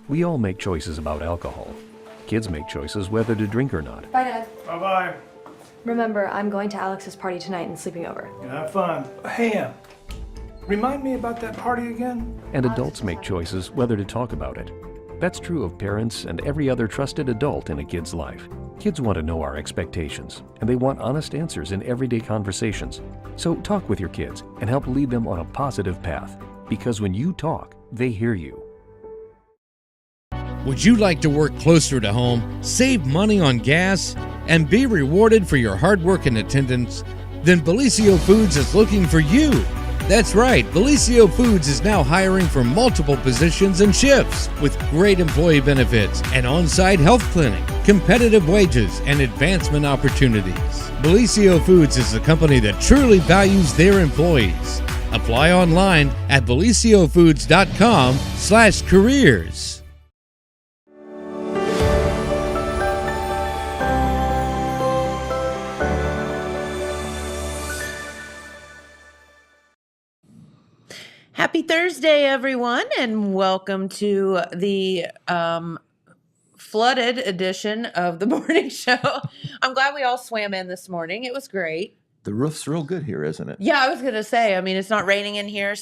We all make choices about alcohol. Kids make choices whether to drink or not. Bye, Dad. Bye-bye. Remember, I'm going to Alex's party tonight and sleeping over. You have fun. Hey, remind me about that party again? And adults make choices whether to talk about it. That's true of parents and every other trusted adult in a kid's life. Kids want to know our expectations, and they want honest answers in everyday conversations. So talk with your kids and help lead them on a positive path. Because when you talk, they hear you. Would you like to work closer to home, save money on gas, and be rewarded for your hard work and attendance? Then Bellisio Foods is looking for you. That's right, Bellisio Foods is now hiring for multiple positions and shifts with great employee benefits, an on-site health clinic, competitive wages, and advancement opportunities. Bellisio Foods is a company that truly values their employees. Apply online at belisiofoods.com/careers. Happy Thursday, everyone, and welcome to the flooded edition of the morning show. I'm glad we all swam in this morning. It was great. The roof's real good here, isn't it? Yeah, I was going to say, I mean, it's not raining in here,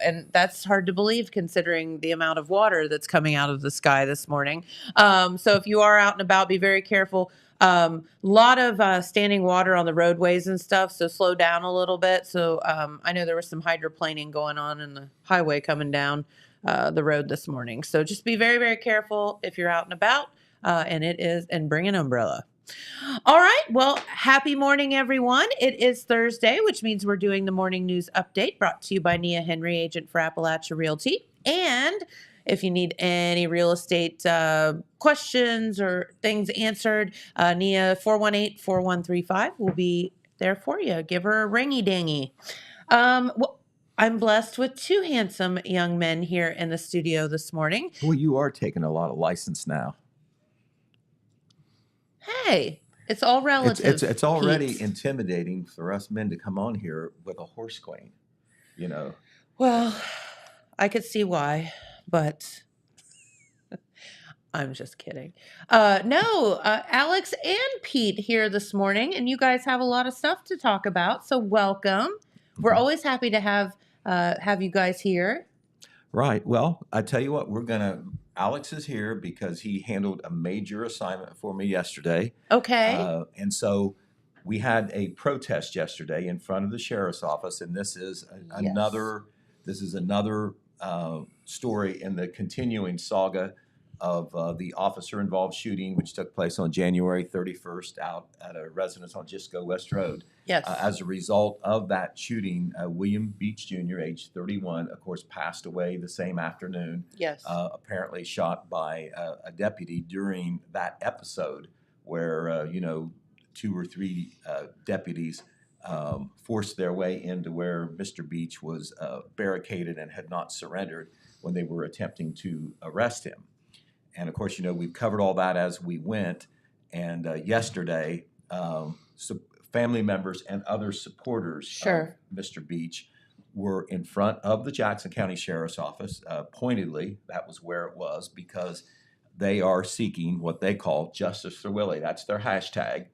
and that's hard to believe considering the amount of water that's coming out of the sky this morning. So if you are out and about, be very careful. Lot of standing water on the roadways and stuff, so slow down a little bit. So I know there was some hydroplaning going on in the highway coming down the road this morning. So just be very, very careful if you're out and about, and bring an umbrella. All right. Well, happy morning, everyone. It is Thursday, which means we're doing the morning news update brought to you by Nia Henry, agent for Appalachia Realty. And if you need any real estate questions or things answered, Nia 418-4135 will be there for you. Give her a ringy dingy. Well, I'm blessed with two handsome young men here in the studio this morning. Well, you are taking a lot of license now. Hey, it's all relative. It's already Pete. intimidating for us men to come on here with a horse queen, you know. Well, I could see why, but I'm just kidding. Alex and Pete here this morning, and you guys have a lot of stuff to talk about, so welcome. We're always happy to have you guys here. Right. Well, I tell you what, Alex is here because he handled a major assignment for me yesterday. Okay. And so we had a protest yesterday in front of the sheriff's office, and this is another story in the continuing saga of the officer-involved shooting, which took place on January 31st out at a residence on Gisco West Road. Yes. As a result of that shooting, William Beach Jr., age 31, of course, passed away the same afternoon. Yes. Apparently shot by a deputy during that episode where, two or three deputies forced their way into where Mr. Beach was barricaded and had not surrendered when they were attempting to arrest him. And of course, we've covered all that as we went. And yesterday, family members and other supporters of Mr. Beach were in front of the Jackson County Sheriff's Office. Pointedly, that was where it was, because they are seeking what they call justice for Willy. That's their hashtag,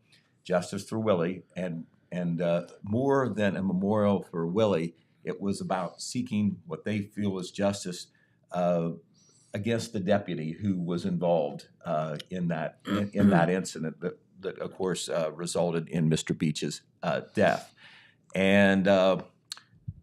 justice for Willy. And more than a memorial for Willy, it was about seeking what they feel is justice against the deputy who was involved in that incident that of course resulted in Mr. Beach's death. And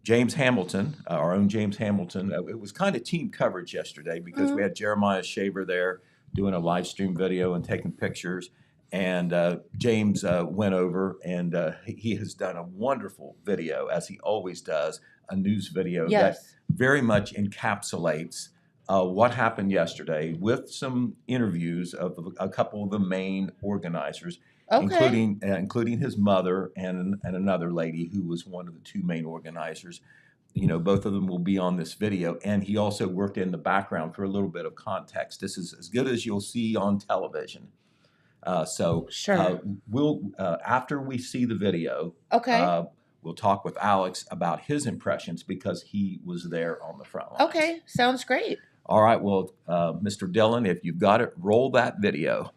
James Hamilton, our own James Hamilton, it was kind of team coverage yesterday because we had Jeremiah Shaver there doing a live stream video and taking pictures. And James went over and he has done a wonderful video, as he always does, a news video that very much encapsulates what happened yesterday, with some interviews of a couple of the main organizers, including his mother and another lady who was one of the two main organizers. Both of them will be on this video, and he also worked in the background for a little bit of context. This is as good as you'll see on television. We'll after we see the video, we'll talk with Alex about his impressions because he was there on the front lines. Okay, sounds great. All right, well, Mr. Dillon, if you've got it, roll that video.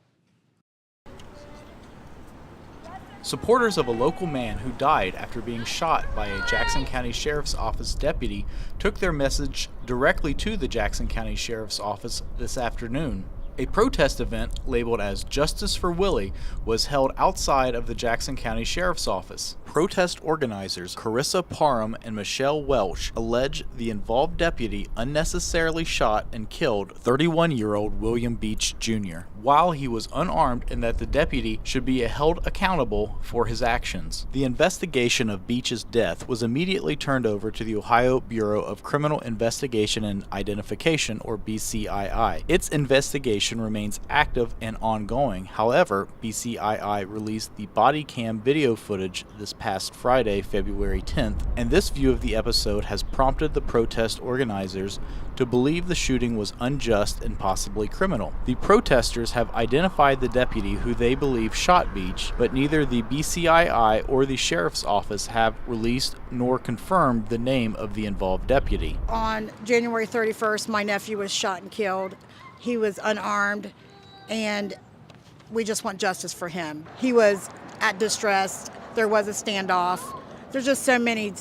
Supporters of a local man who died after being shot by a Jackson County Sheriff's Office deputy took their message directly to the Jackson County Sheriff's Office this afternoon. A protest event labeled as Justice for Willy was held outside of the Jackson County Sheriff's Office. Protest organizers Carissa Parham and Michelle Welch allege the involved deputy unnecessarily shot and killed 31-year-old William Beach Jr. while he was unarmed, and that the deputy should be held accountable for his actions. The investigation of Beach's death was immediately turned over to the Ohio Bureau of Criminal Investigation and Identification, or BCII. Its investigation remains active and ongoing. However, BCII released the body cam video footage this past Friday, February 10th, and this view of the episode has prompted the protest organizers to believe the shooting was unjust and possibly criminal. The protesters have identified the deputy who they believe shot Beach, but neither the BCII or the sheriff's office have released nor confirmed the name of the involved deputy. On January 31st, my nephew was shot and killed. He was unarmed, and we just want justice for him. He was at distress. There was a standoff. There's just so many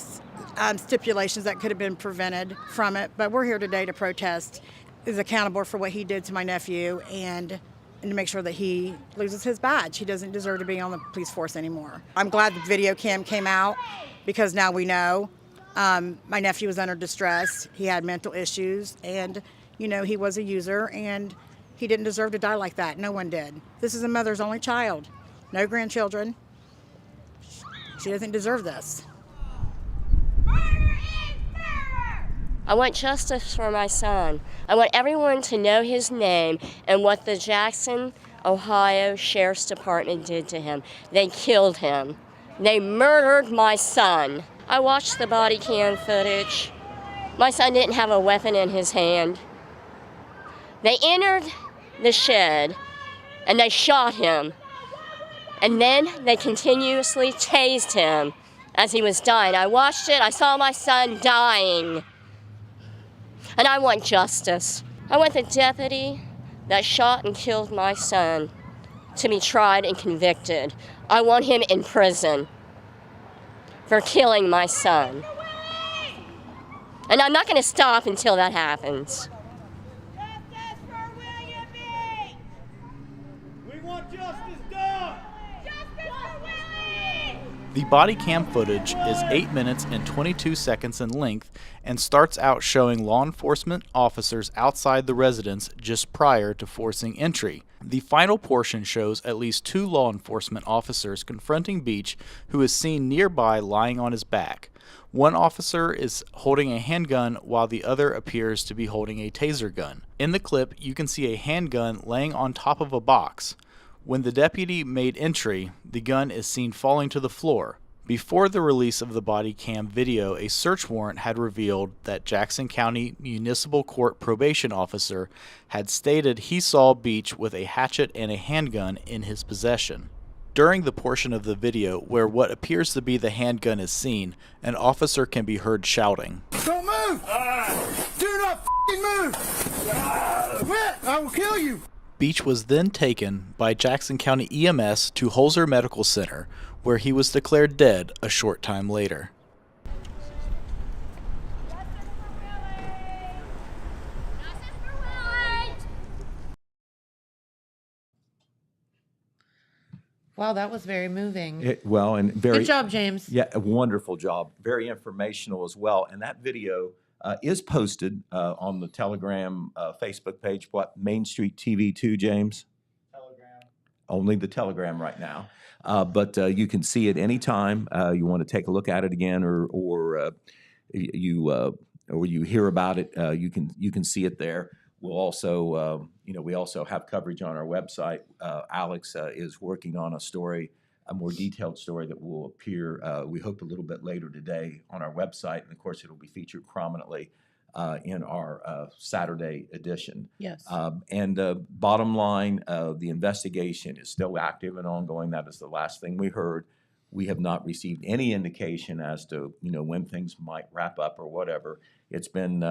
stipulations that could have been prevented from it, but we're here today to protest. Is accountable for what he did to my nephew and to make sure that he loses his badge. He doesn't deserve to be on the police force anymore. I'm glad the video cam came out because now we know my nephew was under distress. He had mental issues, and he was a user, and he didn't deserve to die like that. No one did. This is a mother's only child, no grandchildren. She doesn't deserve this. I want justice for my son. I want everyone to know his name and what the Jackson, Ohio Sheriff's Department did to him. They killed him. They murdered my son. I watched the body cam footage. My son didn't have a weapon in his hand. They entered the shed and they shot him. And then they continuously tased him as he was dying. I watched it. I saw my son dying. And I want justice. I want the deputy that shot and killed my son to be tried and convicted. I want him in prison for killing my son. And I'm not going to stop until that happens. Justice for William B. We want justice done. Justice for Willie. The body cam footage is 8 minutes and 22 seconds in length and starts out showing law enforcement officers outside the residence just prior to forcing entry. The final portion shows at least 2 law enforcement officers confronting Beach, who is seen nearby lying on his back. One officer is holding a handgun while the other appears to be holding a taser gun. In the clip, you can see a handgun laying on top of a box. When the deputy made entry, the gun is seen falling to the floor. Before the release of the body cam video, a search warrant had revealed that Jackson County Municipal Court probation officer had stated he saw Beach with a hatchet and a handgun in his possession. During the portion of the video where what appears to be the handgun is seen, an officer can be heard shouting, Don't move! Do not f***ing move! Quit! I will kill you! Beach was then taken by Jackson County EMS to Holzer Medical Center, where he was declared dead a short time later. Wow, that was very moving. And very Good job, James. Yeah, a wonderful job. Very informational as well. And that video is posted on the Telegram Facebook page. What, Main Street TV 2, James? Telegram. Only the Telegram right now. But you can see it anytime you want to take a look at it again, or you hear about it. You can see it there. We'll also, we also have coverage on our website. Alex is working on a story, a more detailed story that will appear, we hope, a little bit later today on our website. And of course, it'll be featured prominently in our Saturday edition. Yes. And bottom line, the investigation is still active and ongoing. That is the last thing we heard. We have not received any indication as to, when things might wrap up or whatever. It's been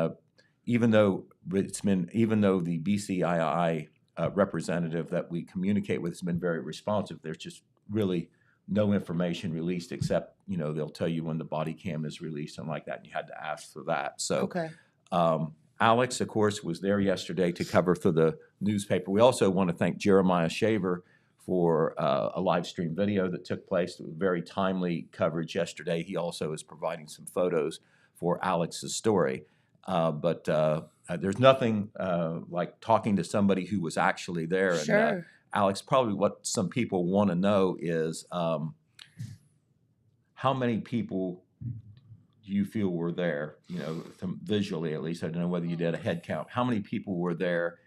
even though the BCII representative that we communicate with has been very responsive, there's just really no information released except, they'll tell you when the body cam is released and like that, and you had to ask for that. So Okay. Alex, of course, was there yesterday to cover for the newspaper. We also want to thank Jeremiah Shaver for a live stream video that took place. Very timely coverage yesterday. He also is providing some photos for Alex's story. But there's nothing like talking to somebody who was actually there. Sure. And, Alex, probably what some people want to know is how many people do you feel were there, visually at least? I don't know whether you did a head count. How many people were there?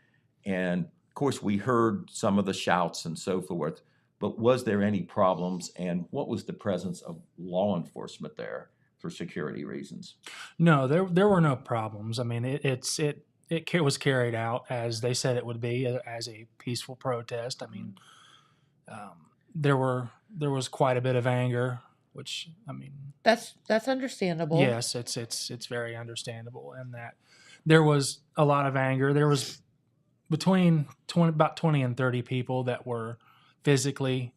And, of course, we heard some of the shouts and so forth, but was there any problems? And what was the presence of law enforcement there for security reasons? No, there were no problems. I mean, it was carried out as they said it would be, as a peaceful protest. I mean, there was quite a bit of anger, which, I mean, That's understandable. yes, it's very understandable, and that there was a lot of anger. There was between about 20 and 30 people that were physically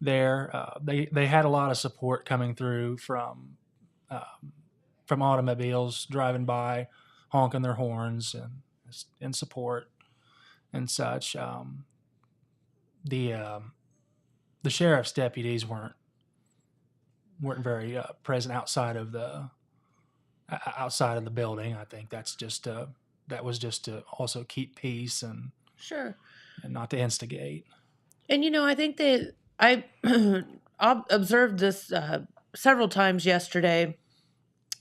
there. They had a lot of support coming through from automobiles driving by, honking their horns and in support and such. The sheriff's deputies weren't very present outside of the building. I think that's just that was just to also keep peace and Sure. not to instigate. And I think that I observed this several times yesterday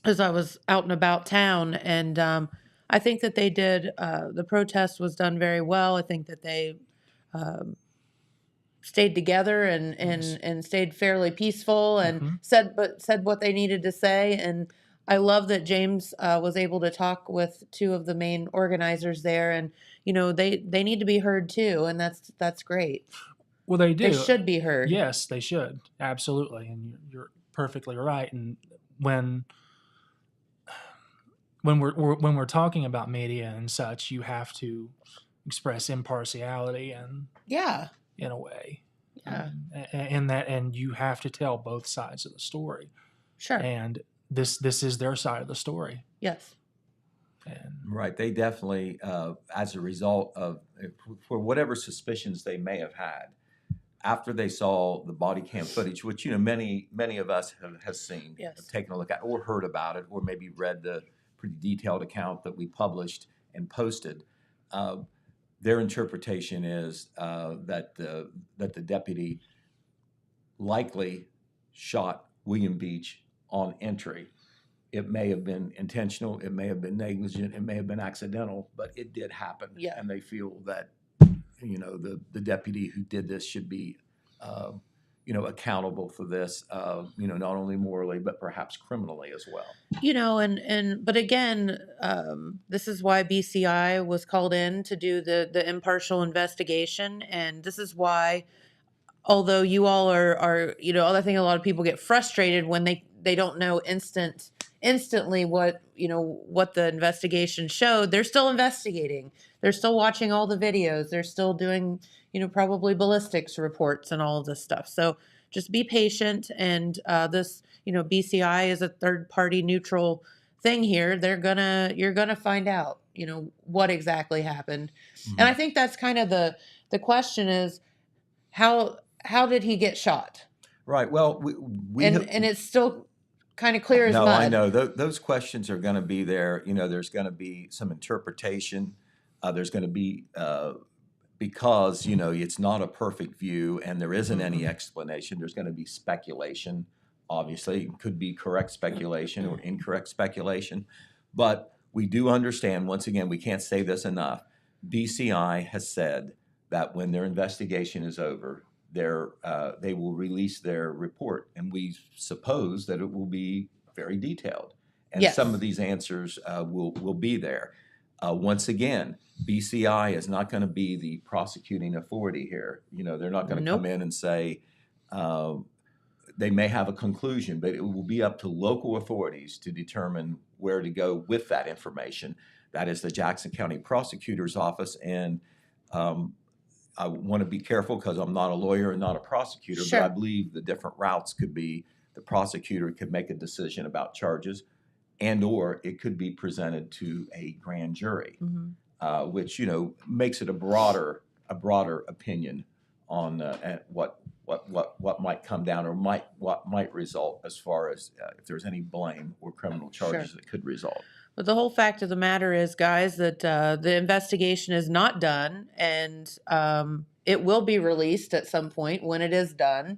as I was out and about town, and I think that they did. The protest was done very well. I think that they stayed together and stayed fairly peaceful and said what they needed to say. And I love that James was able to talk with two of the main organizers there, and they need to be heard too, and that's great. Well, they do. They should be heard. Yes, they should. Absolutely. And you're perfectly right. And when we're talking about media and such, you have to express impartiality and Yeah. in a way. Yeah. And you have to tell both sides of the story. Sure. And this is their side of the story. Yes. And Right. They definitely, as a result of, for whatever suspicions they may have had, after they saw the body cam footage, which, many of us have seen, Yes. have taken a look at, or heard about it, or maybe read the pretty detailed account that we published and posted, their interpretation is that the deputy likely shot William Beach on entry. It may have been intentional, it may have been negligent, it may have been accidental, but it did happen. Yeah. And they feel that, the deputy who did this should be, accountable for this, not only morally, but perhaps criminally as well. But again, this is why BCI was called in to do the impartial investigation. And this is why, although you all are, I think a lot of people get frustrated when they don't know instantly what the investigation showed. They're still investigating. They're still watching all the videos. They're still doing, probably ballistics reports and all of this stuff. So just be patient. And this, BCI is a third party neutral thing here. You're gonna find out, what exactly happened. Mm-hmm. And I think that's kind of the question is how did he get shot? Right. Well, and it's still kind of clear as mud. No, I know. Those questions are going to be there. There's going to be some interpretation. There's going to be, because, it's not a perfect view and there isn't any explanation. There's going to be speculation, obviously. It could be correct speculation or incorrect speculation. But we do understand, once again, we can't say this enough. BCI has said that when their investigation is over, they will release their report, and we suppose that it will be very detailed, and Yes. some of these answers will be there. Once again, BCI is not going to be the prosecuting authority here. They're not going to Nope. come in and say they may have a conclusion, but it will be up to local authorities to determine where to go with that information. That is the Jackson County Prosecutor's Office. And I want to be careful because I'm not a lawyer and not a prosecutor, Sure. but I believe the different routes could be the prosecutor could make a decision about charges, and or it could be presented to a grand jury, which makes it a broader opinion on what might come down or what might result as far as if there's any blame or criminal charges that could result. But the whole fact of the matter is, guys, that the investigation is not done, and it will be released at some point when it is done,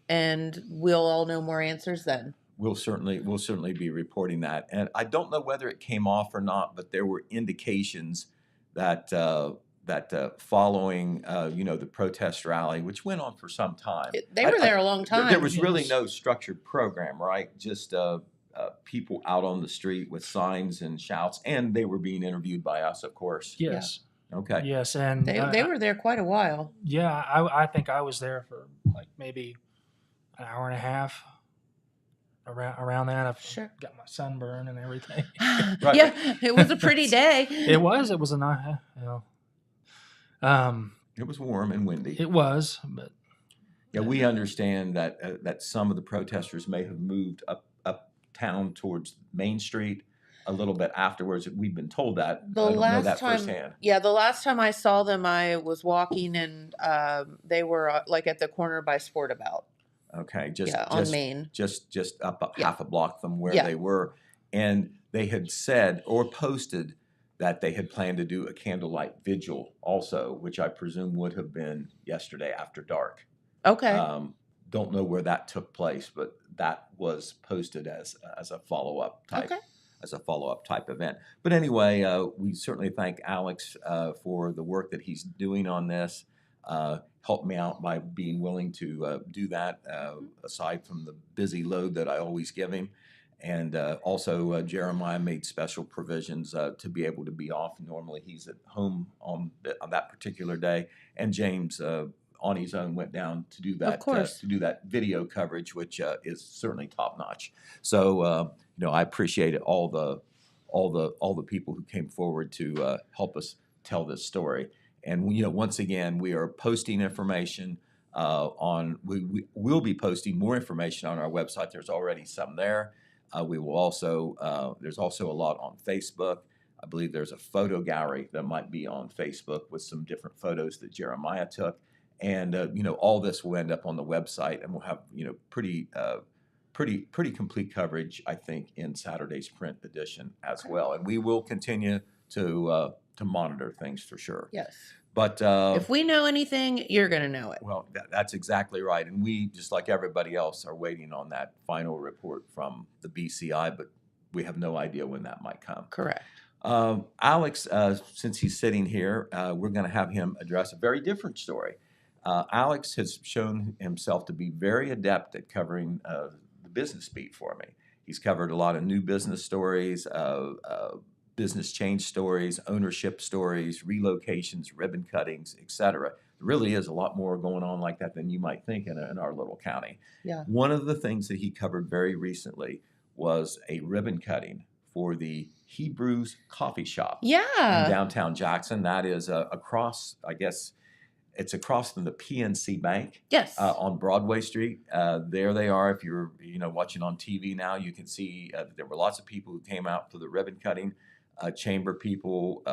and we'll all know more answers then. We'll certainly be reporting that, and I don't know whether it came off or not, but there were indications that following the protest rally, which went on for some time, They were there a long time. There was really no structured program, right? Just people out on the street with signs and shouts, and they were being interviewed by us, of course. Yes. Okay. Yes, and They were there quite a while. Yeah, I think I was there for like maybe an hour and a half. Around that, I've got my sunburn and everything. Right. Yeah, it was a pretty day. It was a nice, It was warm and windy. It was, but yeah, we understand that some of the protesters may have moved uptown towards Main Street a little bit afterwards. We've been told that. I don't know that firsthand. Yeah, the last time I saw them, I was walking, and they were like at the corner by Sportabout. Okay, on Main. Just up half a block from where Yeah. they were, and they had said or posted that they had planned to do a candlelight vigil also, which I presume would have been yesterday after dark. Okay. Don't know where that took place, but that was posted as a follow-up type. Okay. As a follow-up type event. But anyway, we certainly thank Alex for the work that he's doing on this. Helped me out by being willing to do that, aside from the busy load that I always give him. And also Jeremiah made special provisions to be able to be off. Normally he's at home on that particular day. And James, on his own, went down to do that, Of course. to do that video coverage, which is certainly top notch. So I appreciate it, all the people who came forward to help us tell this story. And once again, we are posting information we will be posting more information on our website. There's already some there. We will also there's also a lot on Facebook. I believe there's a photo gallery that might be on Facebook with some different photos that Jeremiah took. And all this will end up on the website, and we'll have pretty complete coverage, I think, in Saturday's print edition as well. And we will continue to monitor things for sure. Yes. But If we know anything, you're going to know it. well, that's exactly right. And we, just like everybody else, are waiting on that final report from the BCI, but we have no idea when that might come. Correct. Alex, since he's sitting here, we're going to have him address a very different story. Alex has shown himself to be very adept at covering the business beat for me. He's covered a lot of new business stories, business change stories, ownership stories, relocations, ribbon cuttings, etc. There really is a lot more going on like that than you might think in our little county. Yeah. One of the things that he covered very recently was a ribbon cutting for the Hebrews Coffee Shop in Yeah. downtown Jackson. That is across, I guess, it's across from the PNC Bank. Yes. On Broadway Street. There they are. If you're watching on TV now, you can see there were lots of people who came out for the ribbon cutting. Chamber people,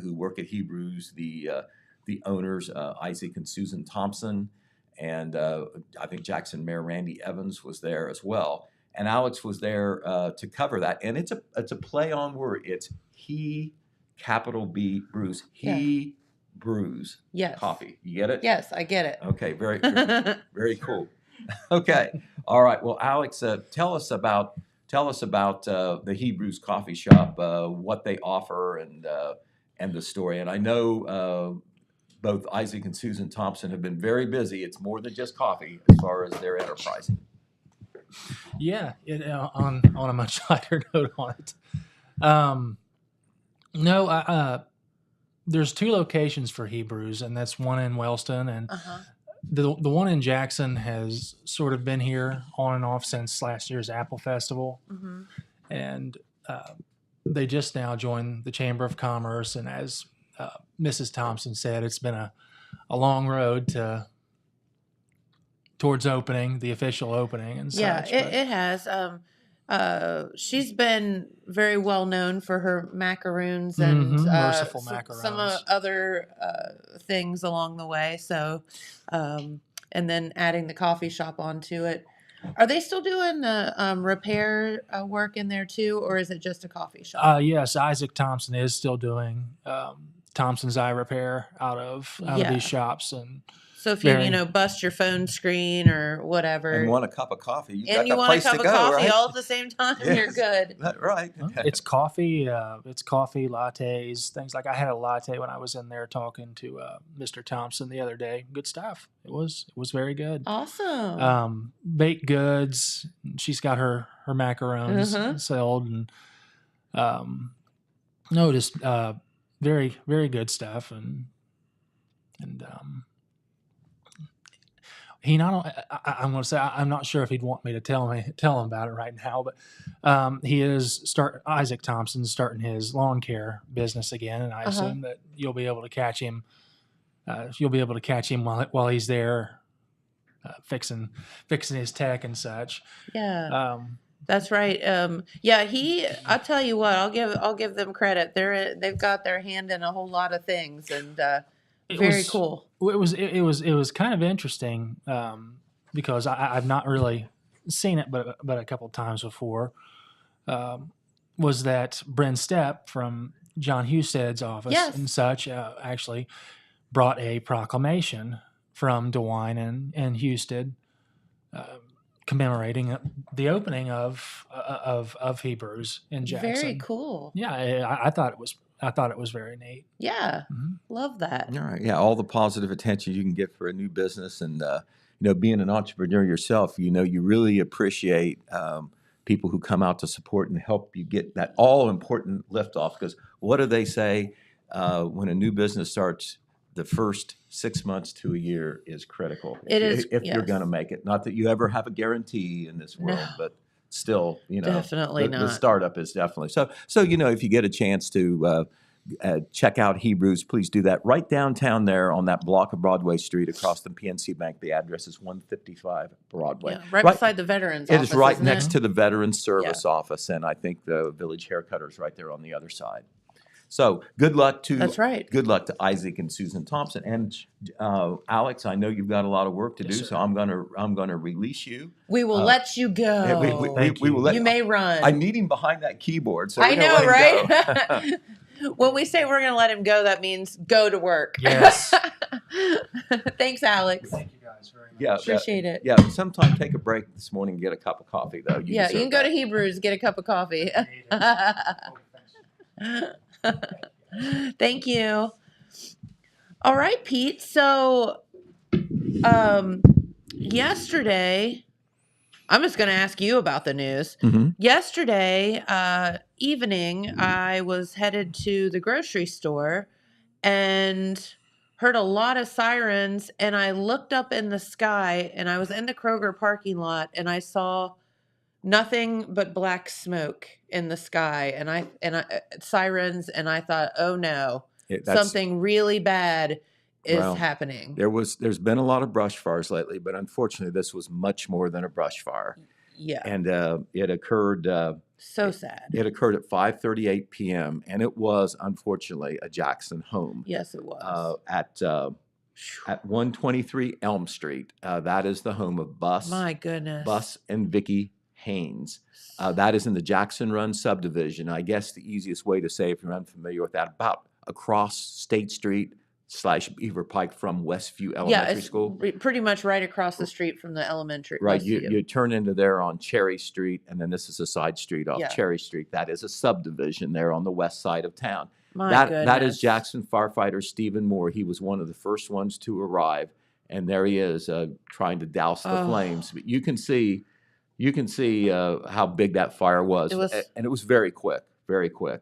who work at Hebrews, the owners, Isaac and Susan Thompson, and I think Jackson Mayor Randy Evans was there as well. And Alex was there to cover that. And it's a play on word. It's he, capital B, brews. He brews Yes. coffee. You get it? Yes, I get it. Okay, very, very cool. Okay, all right. Well, Alex, tell us about the Hebrews Coffee Shop, what they offer, and the story. And I know both Isaac and Susan Thompson have been very busy. It's more than just coffee as far as their enterprising. Yeah, on a much lighter note on it. There's two locations for Hebrews, and that's one in Wellston, and the one in Jackson has sort of been here on and off since last year's Apple Festival. Mm-hmm. And they just now joined the Chamber of Commerce, and as Mrs. Thompson said, it's been a long road towards opening, the official opening and Yeah, such. it has. She's been very well known for her macaroons and Merciful some macarons. other things along the way. So, and then adding the coffee shop onto it. Are they still doing the repair work in there too, or is it just a coffee shop? Yes, Isaac Thompson is still doing Thompson's Eye Repair out of Yeah. these shops, and So if you very- bust your phone screen or whatever, And want a cup of coffee, you got and you that want a place cup to of go, coffee right? all at the same time, you're Yes. good. Right. it's coffee, lattes, things like I had a latte when I was in there talking to Mr. Thompson the other day. Good stuff. It was very good. Awesome. Baked goods. She's got her macarons sold, and no, just very, very good stuff, and he not only, I'm going to say, I'm not sure if he'd want me to tell him about it right now, but Isaac Thompson's starting his lawn care business again, and I assume that you'll be able to catch him. You'll be able to catch him while he's there, fixing his tech and such. Yeah. That's right. Yeah, I'll tell you what, I'll give them credit. They've got their hand in a whole lot of things, and very cool. It was kind of interesting because I've not really seen it, but a couple of times before. Was that Bryn Stepp from John Husted's office and such actually brought a proclamation from DeWine and Husted commemorating the opening of Hebrews in Jackson. Very cool. Yeah, I thought it was very neat. Yeah, love that. All right. Yeah, all the positive attention you can get for a new business, and being an entrepreneur yourself, you really appreciate people who come out to support and help you get that all important lift off. Because what do they say when a new business starts? The first 6 months to a year is critical. If you're going to make it. Not that you ever have a guarantee in this world, but still, definitely the not. startup is definitely so. If you get a chance to check out Hebrews, please do that. Right downtown there on that block of Broadway Street across from PNC Bank. The address is 155 Broadway. Yeah, right beside the Veterans office. It is right isn't next it? to the Veterans Service office, and I think the Village Haircutter is right there on the other side. So good luck to That's right. Good luck to Isaac and Susan Thompson, and Alex. I know you've got a lot of work to do, so I'm gonna release you. We will let you go. We will let you may run. I need him behind that keyboard, so I we're gonna know, let him right? When we say we're going to let him go, that means go to work. Yes. Thanks, Alex. Thank you guys very much. Yeah, Appreciate it. Yeah, sometime take a break this morning and get a cup of coffee, though. You can go to Hebrews, get a cup of coffee. Thank you. All right, Pete. So, yesterday, I'm just going to ask you about the news. Mm-hmm. Yesterday evening, I was headed to the grocery store and heard a lot of sirens, and I looked up in the sky, and I was in the Kroger parking lot, and I saw nothing but black smoke in the sky, and I sirens, and I thought, oh no, something really bad is happening. There's been a lot of brush fires lately, but unfortunately, this was much more than a brush fire. Yeah, and it occurred. So sad. It occurred at 5:38 p.m. and it was unfortunately a Jackson home. Yes, it was at 123 Elm Street. That is the home of Bus. My goodness. Bus and Vicky Haynes. That is in the Jackson Run subdivision. I guess the easiest way to say, if you're unfamiliar with that, about across State Street / Beaver Pike from Westview Elementary School. Pretty much right across the street from the elementary. Right, you turn into there on Cherry Street, and then this is a side street off Cherry Street. That is a subdivision there on the west side of town. That is Jackson firefighter Stephen Moore. He was one of the first ones to arrive, and there he is trying to douse the flames. But you can see how big that fire was, and it was very quick, very quick.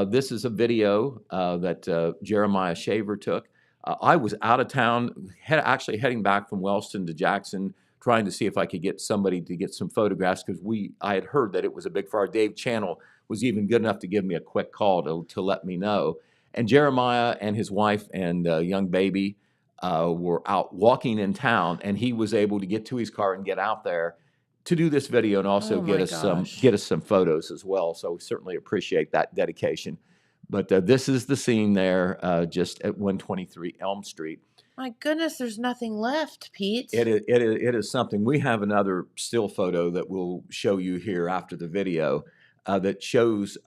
This is a video that Jeremiah Shaver took. I was out of town, actually heading back from Wellston to Jackson, trying to see if I could get somebody to get some photographs because I had heard that it was a big fire. Dave Channel was even good enough to give me a quick call to let me know. And Jeremiah and his wife and young baby were out walking in town, and he was able to get to his car and get out there to do this video and also Oh get my us some photos as well. So we certainly appreciate that dedication. But this is the scene there, just at 123 Elm Street. My goodness, there's nothing left, Pete. It is something. We have another still photo that we'll show you here after the video that shows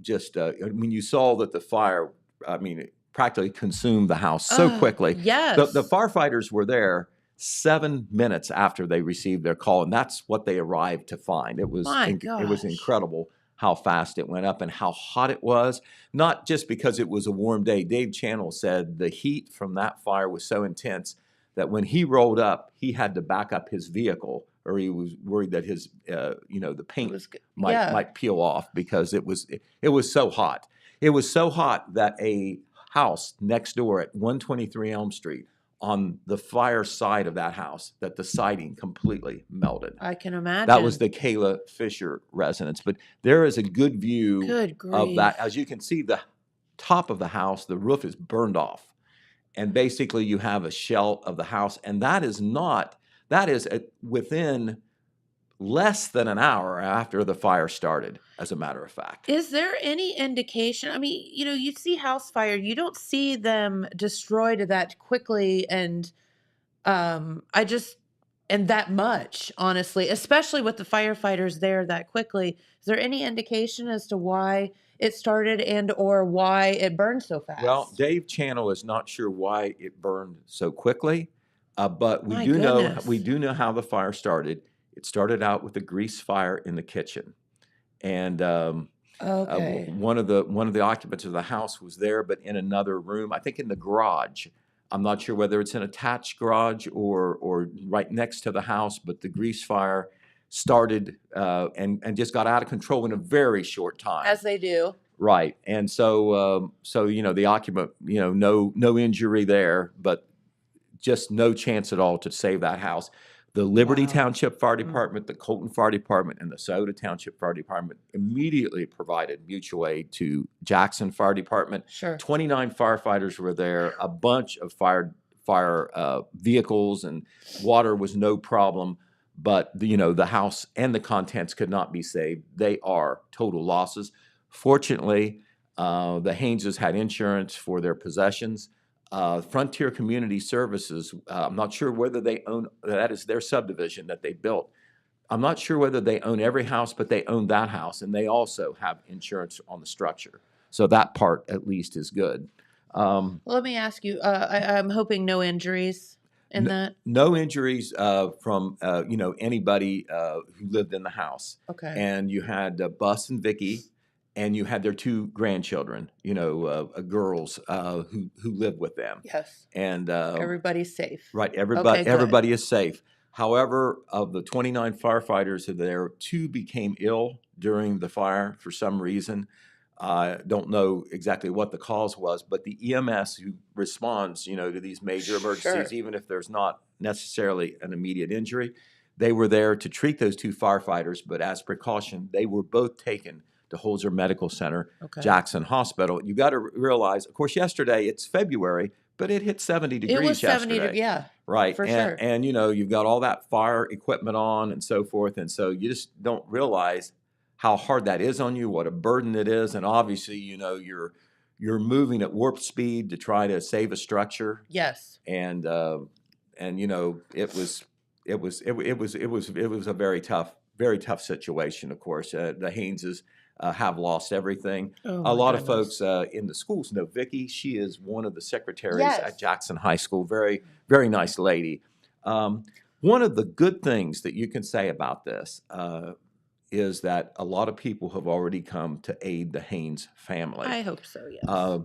just. I mean, you saw that the fire. I mean, it practically consumed the house so quickly. Yes. The firefighters were there 7 minutes after they received their call, and that's what they arrived to find. It was it was incredible how fast it went up and how hot it was. Not just because it was a warm day. Dave Channel said the heat from that fire was so intense that when he rolled up, he had to back up his vehicle, or he was worried that his the paint might peel off because it was so hot. It was so hot that a house next door at 123 Elm Street, on the fire side of that house, that the siding completely melted. I can imagine. That was the Kayla Fisher residence. But there is a good view of that. As you can see, the top of the house, the roof is burned off. And basically you have a shell of the house. And that is within less than an hour after the fire started, as a matter of fact. Is there any indication? I mean, you see house fire, you don't see them destroyed that quickly and that much, honestly, especially with the firefighters there that quickly. Is there any indication as to why it started and or why it burned so fast? Well, Dave Channel is not sure why it burned so quickly, but we do know how the fire started. It started out with a grease fire in the kitchen, and one of the occupants of the house was there, but in another room, I think in the garage. I'm not sure whether it's an attached garage or right next to the house, but the grease fire started and just got out of control in a very short time. As they do. Right, and so the occupant, no injury there, but just no chance at all to save that house. The Liberty Township Fire Department, the Colton Fire Department, and the Scioto Township Fire Department immediately provided mutual aid to Jackson Fire Department. Sure. 29 firefighters were there. A bunch of fire vehicles, and water was no problem. But the house and the contents could not be saved. They are total losses. Fortunately, the Hayneses had insurance for their possessions. Frontier Community Services, I'm not sure whether they own, that is their subdivision that they built. I'm not sure whether they own every house, but they own that house, and they also have insurance on the structure. So that part, at least, is good. Let me ask you, I'm hoping no injuries in that? No injuries from, anybody who lived in the house. Okay. And you had Bus and Vicky, and you had their two grandchildren, girls who lived with them. Yes. And everybody's safe. Right. Everybody is safe. However, of the 29 firefighters who were there, 2 became ill during the fire for some reason. I don't know exactly what the cause was, but the EMS who responds, to these major emergencies, even if there's not necessarily an immediate injury, they were there to treat those 2 firefighters. But as precaution, they were both taken to Holzer Medical Center, Jackson Hospital. You got to realize, of course, yesterday, it's February, but it hit 70 degrees yesterday. It was 70 degrees, yeah. Right. For sure. And, you've got all that fire equipment on and so forth. And so you just don't realize how hard that is on you, what a burden it is. And obviously, you're moving at warp speed to try to save a structure. Yes. And it was a very tough situation, of course. The Hayneses have lost everything. A lot of folks in the schools know Vicky. She is one of the secretaries at Jackson High School. Very, very nice lady. One of the good things that you can say about this is that a lot of people have already come to aid the Haynes family. I hope so, yes.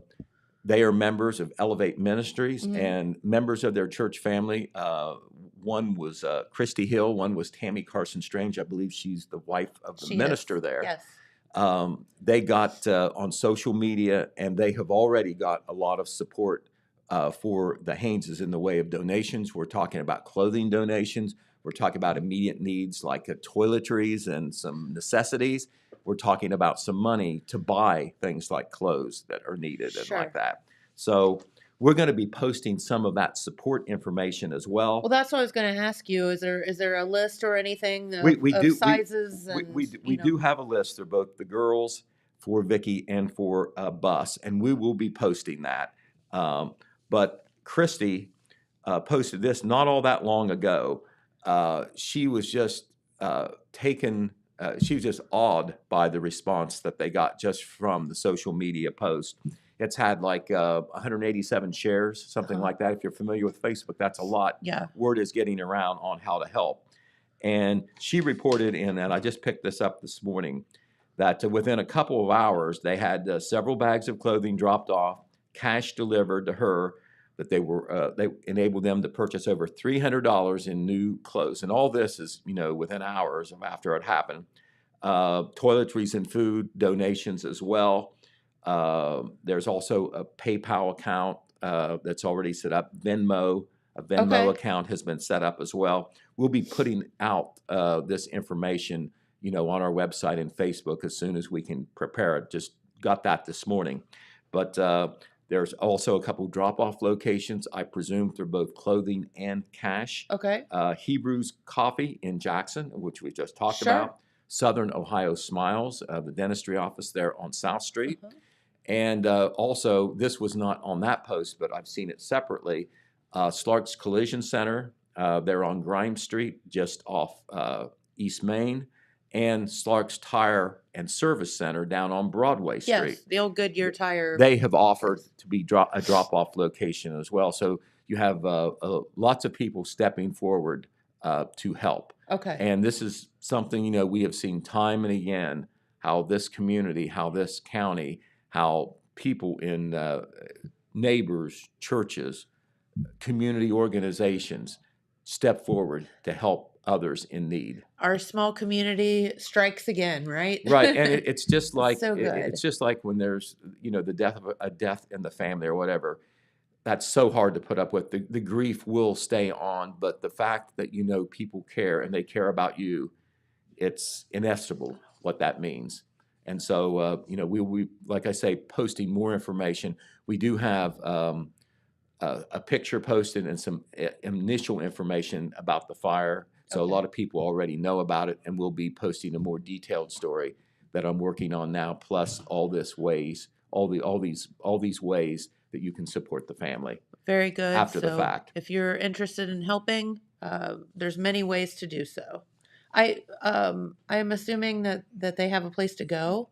They are members of Elevate Ministries and members of their church family. One was Christy Hill. One was Tammy Carson Strange. I believe she's the wife of the minister there. Yes. They got on social media, and they have already got a lot of support for the Hayneses in the way of donations. We're talking about clothing donations. We're talking about immediate needs like toiletries and some necessities. We're talking about some money to buy things like clothes that are needed and like that. So we're going to be posting some of that support information as well. Well, that's what I was going to ask you. Is there a list or anything of, We of do sizes? we do have a list. They're both the girls for Vicky and for Bus, and we will be posting that. But Christy posted this not all that long ago. She was just taken. She was just awed by the response that they got just from the social media post. It's had like 187 shares, something like that. If you're familiar with Facebook, that's a lot. Yeah. Word is getting around on how to help. And she reported and I just picked this up this morning, that within a couple of hours, they had several bags of clothing dropped off, cash delivered to her, that they enabled them to purchase over $300 in new clothes. And all this is, within hours of after it happened. Toiletries and food donations as well. There's also a PayPal account that's already set up. A Venmo account has been set up as well. We'll be putting out this information, on our website and Facebook as soon as we can prepare it. Just got that this morning. But there's also a couple drop-off locations, I presume, through both clothing and cash. Okay. Hebrews Coffee in Jackson, which we just talked about. Southern Ohio Smiles, the dentistry office there on South Street. And also, this was not on that post, but I've seen it separately. Slark's Collision Center, they're on Grimes Street, just off East Main. And Slark's Tire and Service Center down on Broadway Street. Yes, the old Goodyear tire. They have offered to be a drop-off location as well. So you have lots of people stepping forward to help. Okay. And this is something, we have seen time and again, how this community, how this county, how people in neighbors, churches, community organizations step forward to help others in need. Our small community strikes again, right? Right, and it's just like So good. it's just like when there's the death of a death in the family or whatever. That's so hard to put up with. The grief will stay on, but the fact that people care and they care about you, it's inestimable what that means. And so we like I say, posting more information. We do have a picture posted and some initial information about the fire. So a lot of people already know about it, and we'll be posting a more detailed story that I'm working on now. Plus all these ways that you can support the family. Very good. After the fact. If you're interested in helping, there's many ways to do so. I am assuming that they have a place to go.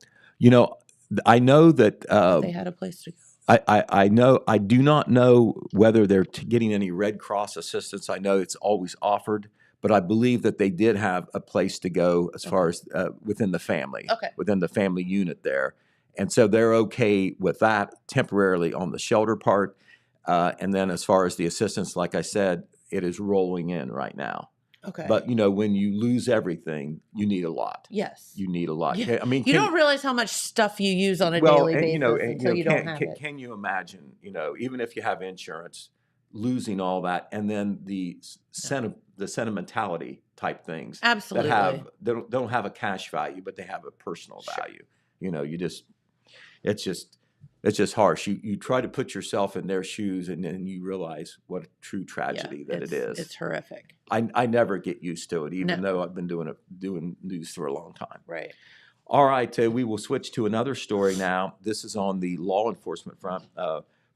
I know that They had a place to go. I do not know whether they're getting any Red Cross assistance. I know it's always offered, but I believe that they did have a place to go as far as within the family, within the family unit there. And so they're okay with that temporarily on the shelter part. And then as far as the assistance, like I said, it is rolling in right now. Okay. But, when you lose everything, you need a lot. Yes. You need a lot. Yeah. I mean, you don't realize how much stuff you use on a daily basis until you don't have it. Can you imagine, even if you have insurance, losing all that, and then the sentimentality type things Absolutely. that don't have a cash value, but they have a personal value. It's just harsh. You try to put yourself in their shoes, and then you realize what a true tragedy it is. It's horrific. I never get used to it, even though I've been doing news for a long time. Right. All right, we will switch to another story now. This is on the law enforcement front.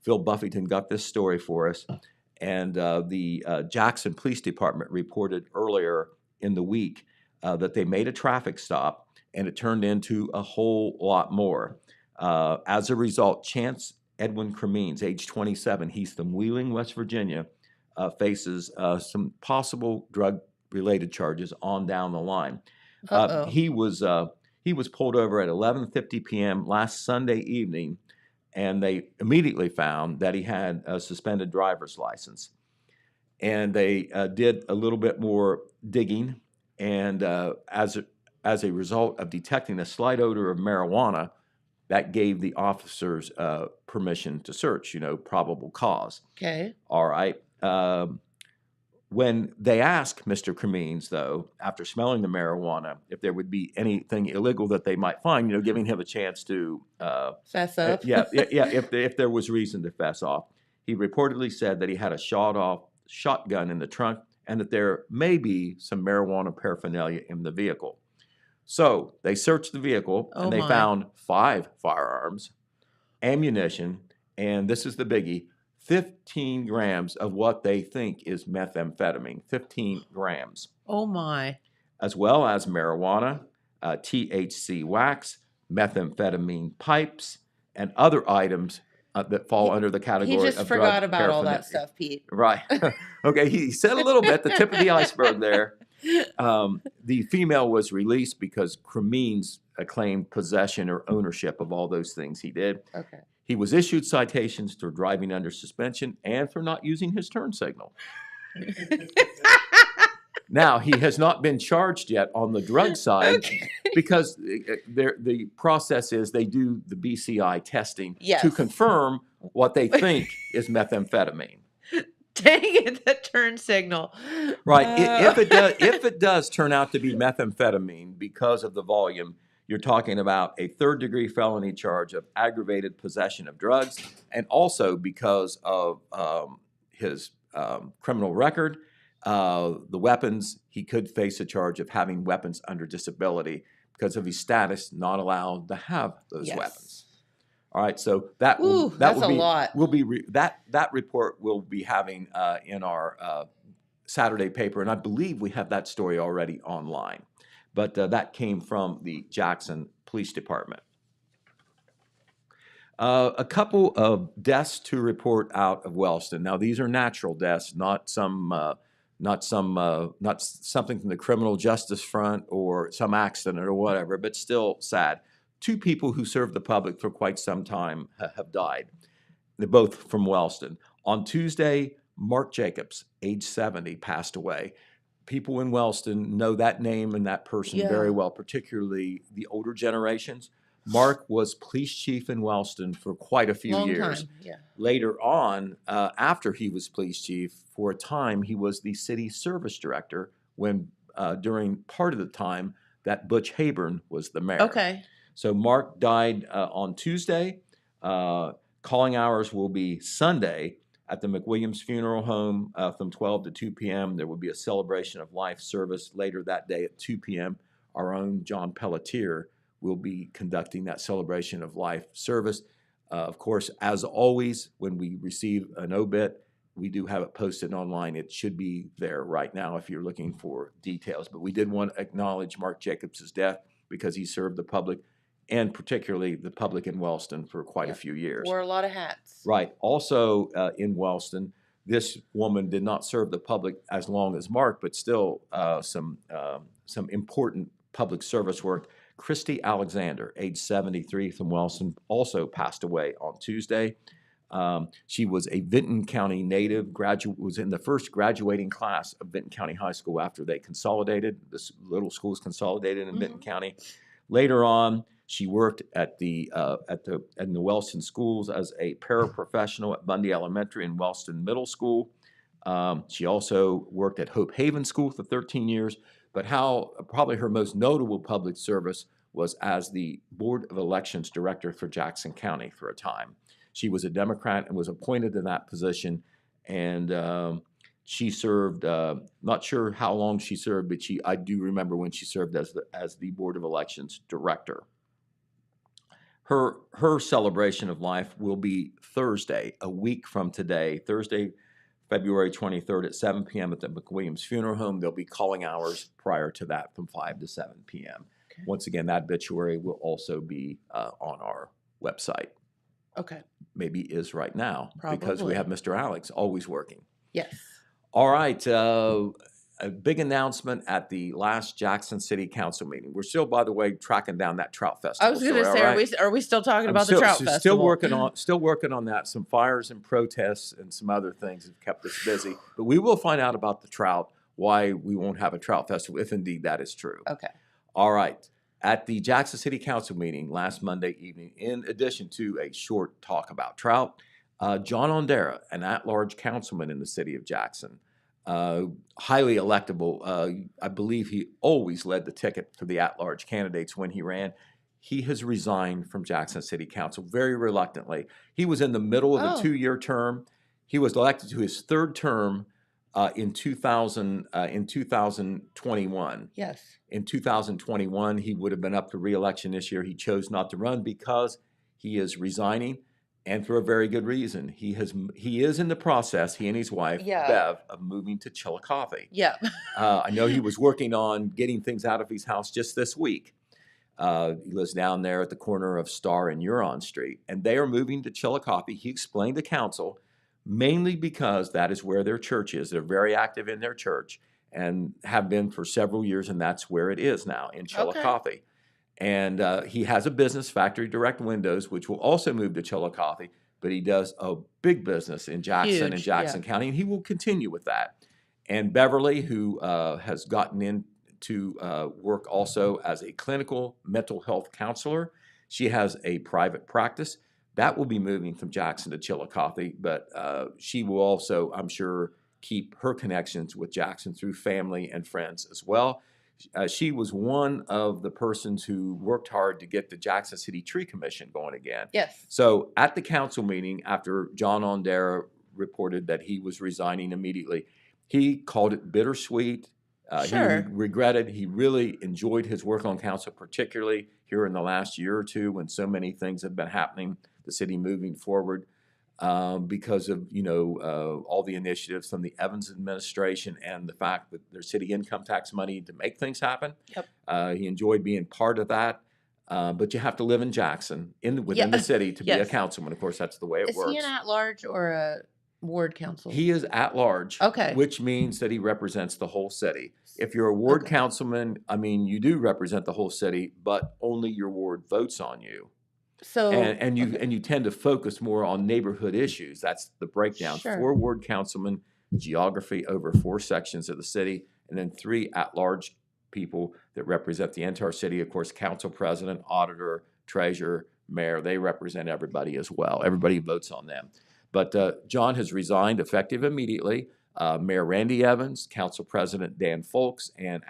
Phil Buffington got this story for us, and the Jackson Police Department reported earlier in the week that they made a traffic stop, and it turned into a whole lot more. As a result, Chance Edwin Cremines, age 27, he's from Wheeling, West Virginia, faces some possible drug-related charges on down the line. He was pulled over at 11:50 p.m. last Sunday evening, and they immediately found that he had a suspended driver's license. And they did a little bit more digging, and as a result of detecting a slight odor of marijuana that gave the officers permission to search, probable cause. Okay. All right. When they asked Mr. Cremines, though, after smelling the marijuana, if there would be anything illegal that they might find, giving him a chance to fess up. if there was reason to fess off, he reportedly said that he had a shot-off shotgun in the trunk and that there may be some marijuana paraphernalia in the vehicle. So they searched the vehicle and they found 5 firearms, ammunition, and this is the biggie, 15 grams of what they think is methamphetamine, 15 grams. Oh my. As well as marijuana, THC wax, methamphetamine pipes, and other items that fall under the category of drug He just forgot about all that paraphernalia. stuff, Pete. Right. Okay, he said a little bit, the tip of the iceberg there. The female was released because Cremines claimed possession or ownership of all those things he did. Okay. He was issued citations for driving under suspension and for not using his turn signal. Now, he has not been charged yet on the drug side because the process is they do the BCI testing to confirm what they think is methamphetamine. Dang it, the turn signal. Right. If it does turn out to be methamphetamine because of the volume, you're talking about a 3rd-degree felony charge of aggravated possession of drugs, and also because of his criminal record, the weapons, he could face a charge of having weapons under disability because of his status, not allowed to have those weapons. All right, so that will that's be a lot. That report we'll be having in our Saturday paper, and I believe we have that story already online. But that came from the Jackson Police Department. A couple of deaths to report out of Wellston. Now, these are natural deaths, not something from the criminal justice front or some accident or whatever, but still sad. 2 people who served the public for quite some time have died. They're both from Wellston. On Tuesday, Mark Jacobs, age 70, passed away. People in Wellston know that name and that person very well, particularly the older generations. Mark was police chief in Wellston for quite a few years. Time. Yeah. Later on, after he was police chief, for a time he was the city service director when during part of the time that Butch Hayburn was the mayor. Okay. So Mark died on Tuesday. Calling hours will be Sunday at the McWilliams Funeral Home from 12 to 2 p.m. There will be a celebration of life service later that day at 2 p.m. Our own John Pelletier will be conducting that celebration of life service. Of course, as always, when we receive an obit, we do have it posted online. It should be there right now if you're looking for details. But we did want to acknowledge Mark Jacobs' death because he served the public, and particularly the public in Wellston, for quite a few years. Wore a lot of hats. Right. Also in Wellston, this woman did not serve the public as long as Mark, but still some important public service work. Christy Alexander, age 73, from Wellston, also passed away on Tuesday. She was a Vinton County native, was in the first graduating class of Vinton County High School after they consolidated. This little schools consolidated in Vinton County. Later on, she worked in the Wellston schools as a paraprofessional at Bundy Elementary and Wellston Middle School. She also worked at Hope Haven School for 13 years, but probably her most notable public service was as the Board of Elections Director for Jackson County for a time. She was a Democrat and was appointed to that position, and she served, not sure how long she served, but I do remember when she served as the Board of Elections Director. Her celebration of life will be Thursday, a week from today, Thursday, February 23rd at 7 p.m. at the McWilliams Funeral Home. There'll be calling hours prior to that from 5 to 7 p.m. Okay. Once again, that obituary will also be on our website. Okay. Maybe is right now. Probably. Because we have Mr. Alex always working. Yes. All right. A big announcement at the last Jackson City Council meeting. We're still, by the way, tracking down that trout festival. I was going to say, right? are we still talking about the trout festival? Still working on that. Some fires and protests and some other things have kept us busy. But we will find out about the trout, why we won't have a trout festival, if indeed that is true. Okay. All right. At the Jackson City Council meeting last Monday evening, in addition to a short talk about trout, John Ondera, an at-large councilman in the city of Jackson, highly electable. I believe he always led the ticket for the at-large candidates when he ran. He has resigned from Jackson City Council very reluctantly. He was in the middle of a 2-year term. He was elected to his 3rd term in 2021. Yes. In 2021, he would have been up for re-election this year. He chose not to run because he is resigning, and for a very good reason. He is in the process, he and his wife, Bev, of moving to Chillicothe. Yeah. I know he was working on getting things out of his house just this week. He lives down there at the corner of Star and Huron Street, and they are moving to Chillicothe. He explained to council, mainly because that is where their church is. They're very active in their church and have been for several years, and that's where it is now, in Chillicothe. Okay. And he has a business, Factory Direct Windows, which will also move to Chillicothe, but he does a big business in Jackson and Jackson County, and he will continue with that. And Beverly, who has gotten into work also as a clinical mental health counselor, she has a private practice. That will be moving from Jackson to Chillicothe, but she will also, I'm sure, keep her connections with Jackson through family and friends as well. She was one of the persons who worked hard to get the Jackson City Tree Commission going again. Yes. So at the council meeting, after John Ondera reported that he was resigning immediately, he called it bittersweet. Sure. He regretted, he really enjoyed his work on council, particularly here in the last year or two when so many things have been happening, the city moving forward. Because of, all the initiatives from the Evans administration and the fact that there's city income tax money to make things happen. Yep. He enjoyed being part of that. But you have to live in Jackson, within the city, to be a councilman. Of course, that's the way it works. Is he an at-large or a ward council? He is at-large, okay, which means that he represents the whole city. If you're a ward councilman, you do represent the whole city, but only your ward votes on you. So and you tend to focus more on neighborhood issues. That's the breakdown. Sure. 4 ward councilmen, geography over 4 sections of the city, and then 3 at-large people that represent the entire city. Of course, council president, auditor, treasurer, mayor, they represent everybody as well. Everybody votes on them. But John has resigned effective immediately. Mayor Randy Evans, Council President Dan Folks, and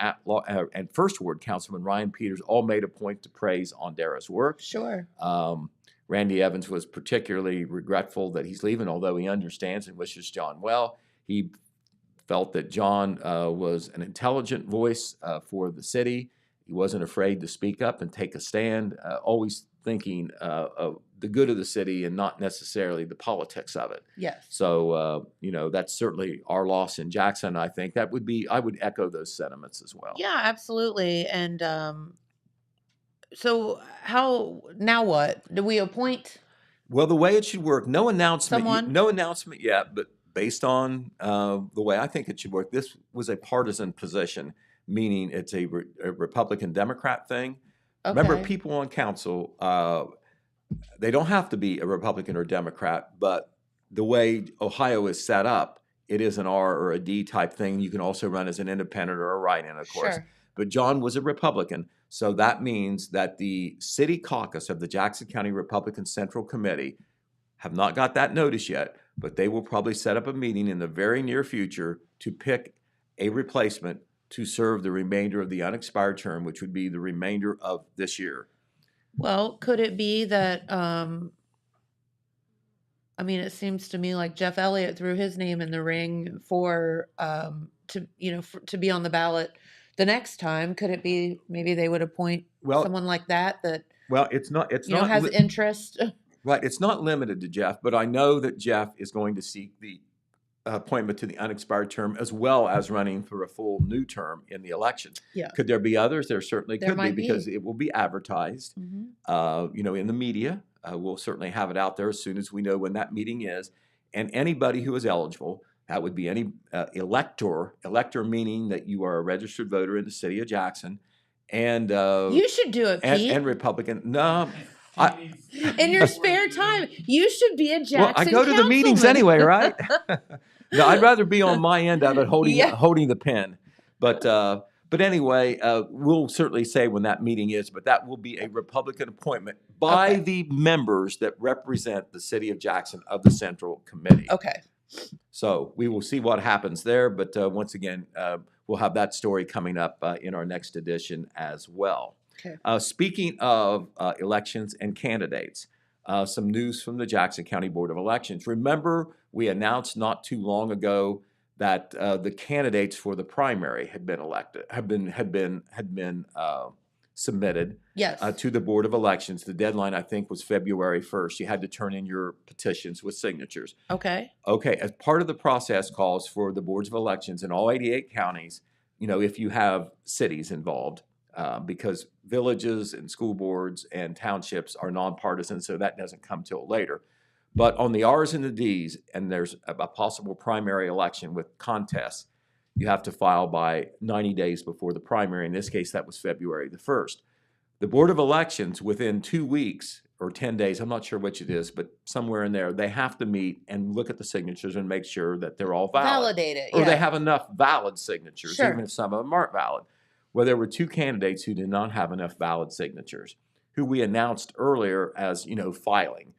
First Ward Councilman Ryan Peters all made a point to praise Ondera's work. Sure. Randy Evans was particularly regretful that he's leaving, although he understands and wishes John well. He felt that John was an intelligent voice for the city. He wasn't afraid to speak up and take a stand, always thinking of the good of the city and not necessarily the politics of it. Yes. So, that's certainly our loss in Jackson. I think I would echo those sentiments as well. Yeah, absolutely. And so now what? Do we appoint? Well, the way it should work, no announcement yet, but based on the way I think it should work, this was a partisan position, meaning it's a Republican-Democrat thing. Okay. Remember, people on council, they don't have to be a Republican or Democrat, but the way Ohio is set up, it is an R or a D type thing. You can also run as an independent or a write-in, of course. Sure. But John was a Republican, so that means that the city caucus of the Jackson County Republican Central Committee have not got that notice yet, but they will probably set up a meeting in the very near future to pick a replacement to serve the remainder of the unexpired term, which would be the remainder of this year. Well, could it be that, it seems to me like Jeff Elliott threw his name in the ring for, to be on the ballot the next time. Could it be maybe they would appoint someone like that? Well, it's not has interest. Right. It's not limited to Jeff, but I know that Jeff is going to seek the appointment to the unexpired term as well as running for a full new term in the election. Yeah. Could there be others? There certainly There could be might be. because it will be advertised, in the media. We'll certainly have it out there as soon as we know when that meeting is. And anybody who is eligible, that would be any elector meaning that you are a registered voter in the city of Jackson. And You should do it, Pete. and Republican. No. In your spare time, you should be a Jackson Well, I go to the meetings councilman. anyway, right? No, I'd rather be on my end of it, holding the pen. But But anyway, we'll certainly say when that meeting is, but that will be a Republican appointment by the members that represent the city of Jackson of the Central Committee. Okay. So we will see what happens there. But once again, we'll have that story coming up in our next edition as well. Okay. Speaking of elections and candidates, some news from the Jackson County Board of Elections. Remember, we announced not too long ago that the candidates for the primary had been submitted Yes. to the Board of Elections. The deadline, I think, was February 1st. You had to turn in your petitions with signatures. Okay. Okay, as part of the process calls for the boards of elections in all 88 counties, if you have cities involved, because villages and school boards and townships are nonpartisan, so that doesn't come till later. But on the R's and the D's, and there's a possible primary election with contests, you have to file by 90 days before the primary. In this case, that was February the 1st. The Board of Elections, within 2 weeks or 10 days, I'm not sure which it is, but somewhere in there, they have to meet and look at the signatures and make sure that they're all valid. Validate it, Or yeah. they have enough valid signatures, Sure. even if some of them aren't valid. Well, there were 2 candidates who did not have enough valid signatures, who we announced earlier as, filing.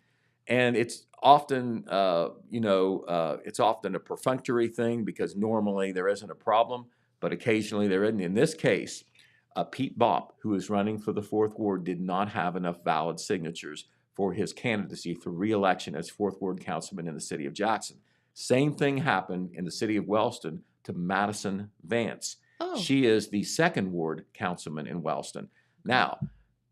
And it's often, it's often a perfunctory thing because normally there isn't a problem, but occasionally there isn't. In this case, Pete Bopp, who is running for the 4th Ward, did not have enough valid signatures for his candidacy for re-election as 4th Ward councilman in the city of Jackson. Same thing happened in the city of Wellston to Madison Vance. Oh. She is the 2nd Ward councilman in Wellston. Now,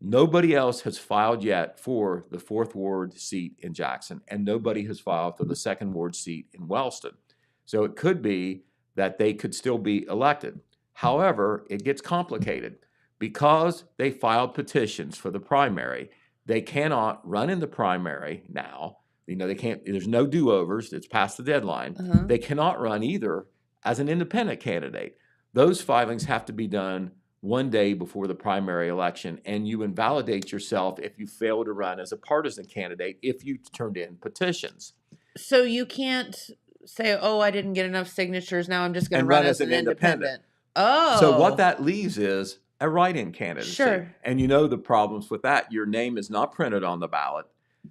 nobody else has filed yet for the 4th Ward seat in Jackson, and nobody has filed for the 2nd Ward seat in Wellston. So it could be that they could still be elected. However, it gets complicated. Because they filed petitions for the primary, they cannot run in the primary now. They can't, there's no do-overs, it's past the deadline. Uh-huh. They cannot run either as an independent candidate. Those filings have to be done 1 day before the primary election, and you invalidate yourself if you fail to run as a partisan candidate if you turned in petitions. So you can't say, "Oh, I didn't get enough signatures. Now I'm just going to And run as an independent." Oh. So what that leaves is a write-in candidacy. Sure. And the problems with that. Your name is not printed on the ballot.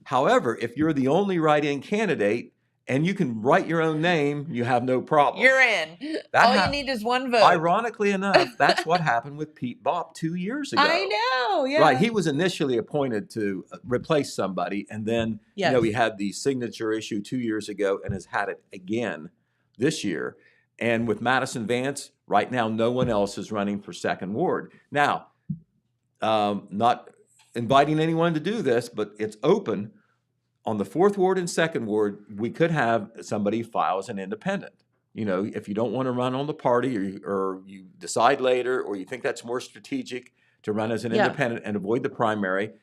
However, if you're the only write-in candidate and you can write your own name, you have no problem. You're in. All you need is one vote. Ironically enough, that's what happened with Pete Bopp 2 years ago. I know, yeah. Right, he was initially appointed to replace somebody, and then Yes. he had the signature issue 2 years ago and has had it again this year. And with Madison Vance, right now, no one else is running for 2nd Ward. Now, not inviting anyone to do this, but it's open. On the 4th Ward and 2nd Ward, we could have somebody file as an independent. If you don't want to run on the party or you decide later or you think that's more strategic to run as an independent and avoid the primary,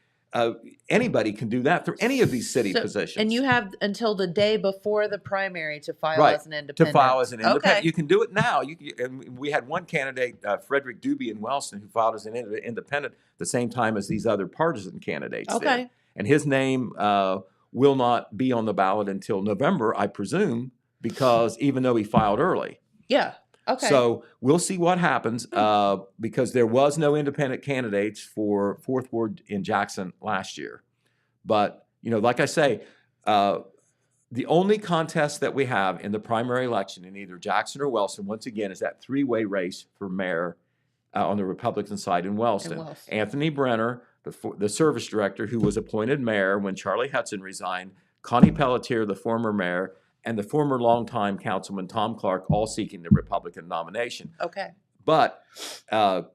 anybody can do that through any of these city positions. And you have until the day before the primary to file Right, as an independent. to file as an independent. Okay. You can do it now. And we had one candidate, Frederick Doobie in Wellston, who filed as an independent the same time as these other partisan candidates Okay. did. And his name will not be on the ballot until November, I presume, because even though he filed early. Yeah. Okay. So we'll see what happens because there was no independent candidates for 4th Ward in Jackson last year. But, like I say, the only contest that we have in the primary election in either Jackson or Wellston, once again, is that 3-way race for mayor on the Republican side in Wellston. Anthony Brenner, the service director who was appointed mayor when Charlie Hudson resigned, Connie Pelletier, the former mayor, and the former longtime councilman Tom Clark, all seeking the Republican nomination. Okay. But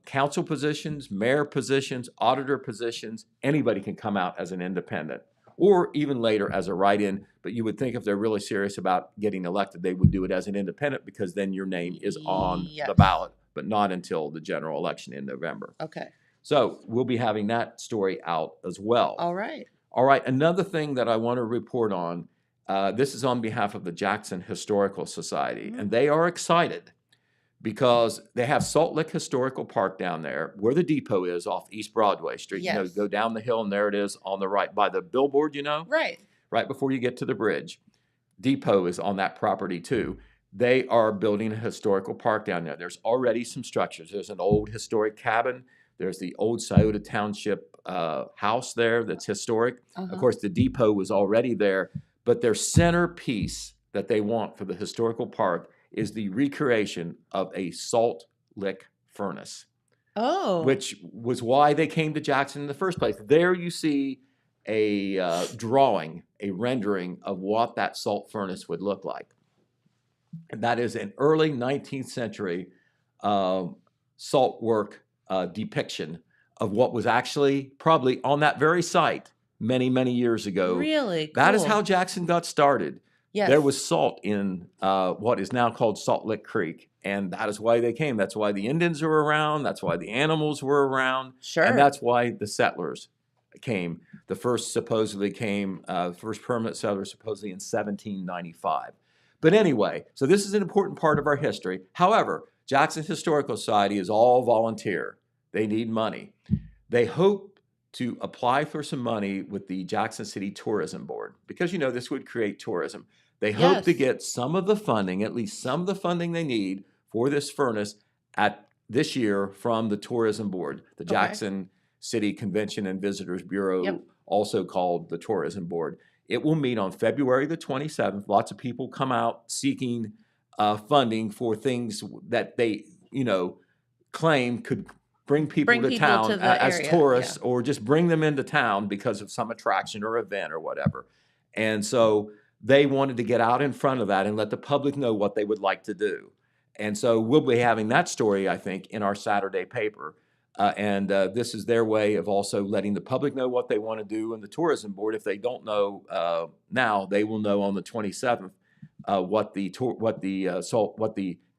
council positions, mayor positions, auditor positions, anybody can come out as an independent or even later as a write-in. But you would think if they're really serious about getting elected, they would do it as an independent because then your name is on the ballot, but not until the general election in November. Okay. So we'll be having that story out as well. All right. All right. Another thing that I want to report on, this is on behalf of the Jackson Historical Society, and they are excited because they have Salt Lick Historical Park down there where the depot is off East Broadway Street. Yes. Go down the hill and there it is on the right by the billboard, Right. right before you get to the bridge. Depot is on that property too. they are building a historical park down there. There's already some structures. There's an old historic cabin. There's the old Scioto Township house there that's historic. Of course, the depot was already there, but their centerpiece that they want for the historical park is the recreation of a salt lick furnace. Oh. Which was why they came to Jackson in the first place. There you see a drawing, a rendering of what that salt furnace would look like. And that is an early 19th century salt work depiction of what was actually probably on that very site many, many years ago. Really? That is Cool. how Jackson got started. Yes. There was salt in what is now called Salt Lick Creek, and that is why they came. That's why the Indians were around. That's why the animals were around. Sure. And that's why the settlers came. The first permanent settlers supposedly in 1795. But anyway, so this is an important part of our history. However, Jackson Historical Society is all volunteer. They need money. They hope to apply for some money with the Jackson City Tourism Board because, this would create tourism. They hope to get some of the funding, at least some of the funding they need for this furnace at this year from the Tourism Board, the Jackson City Convention and Visitors Bureau, also called the Tourism Board. It will meet on February the 27th. Lots of people come out seeking funding for things that they, claim could bring people to town as area, tourists or just bring them into town because of some attraction or event or whatever. And so they wanted to get out in front of that and let the public know what they would like to do. And so we'll be having that story, I think, in our Saturday paper. This is their way of also letting the public know what they want to do. And the tourism board, if they don't know now, they will know on the 27th what the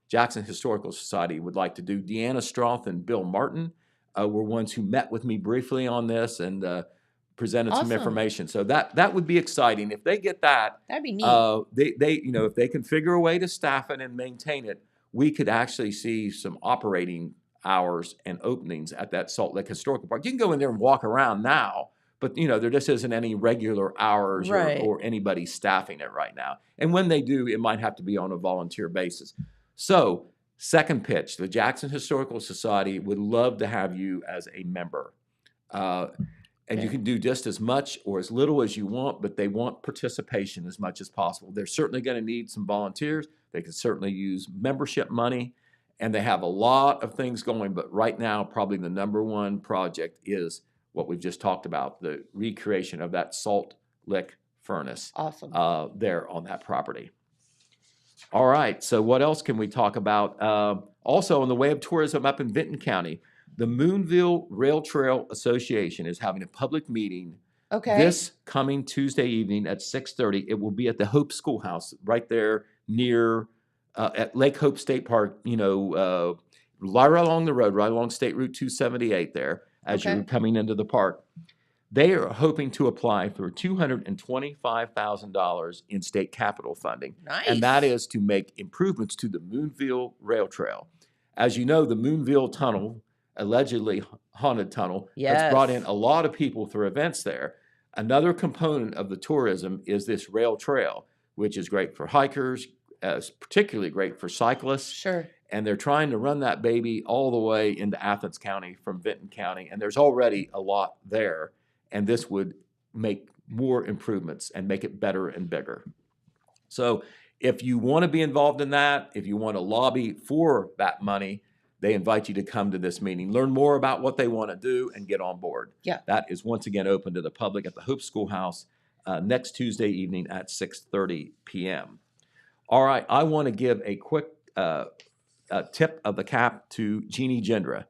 Jackson Historical Society would like to do. Deanna Stroth and Bill Martin were ones who met with me briefly on this and presented some information. So that would be exciting if they get that. That'd be neat. If they can figure a way to staff it and maintain it, we could actually see some operating hours and openings at that Salt Lick Historical Park. You can go in there and walk around now, but there just isn't any regular hours or anybody staffing it right now. And when they do, it might have to be on a volunteer basis. So, second pitch, the Jackson Historical Society would love to have you as a member. And you can do just as much or as little as you want, but they want participation as much as possible. They're certainly going to need some volunteers. They could certainly use membership money. And they have a lot of things going, but right now, probably the number one project is what we've just talked about, the recreation of that salt lick furnace there on that property. All right, so what else can we talk about? Also, on the way of tourism up in Vinton County, the Moonville Rail Trail Association is having a public meeting this coming Tuesday evening at 6:30. It will be at the Hope Schoolhouse right there near at Lake Hope State Park, right along the road, right along State Route 278 there as you're coming into the park. They are hoping to apply for $225,000 in state capital funding. Nice. And that is to make improvements to the Moonville Rail Trail. As you know, the Moonville Tunnel, allegedly haunted tunnel, has brought in a lot of people for events there. Another component of the tourism is this rail trail, which is great for hikers, particularly great for cyclists. Sure. And they're trying to run that baby all the way into Athens County from Vinton County. And there's already a lot there. And this would make more improvements and make it better and bigger. So if you want to be involved in that, if you want to lobby for that money, they invite you to come to this meeting, learn more about what they want to do, and get on board. Yeah. That is once again open to the public at the Hope Schoolhouse next Tuesday evening at 6:30 p.m. All right, I want to give a quick tip of the cap to Jeannie Gendra.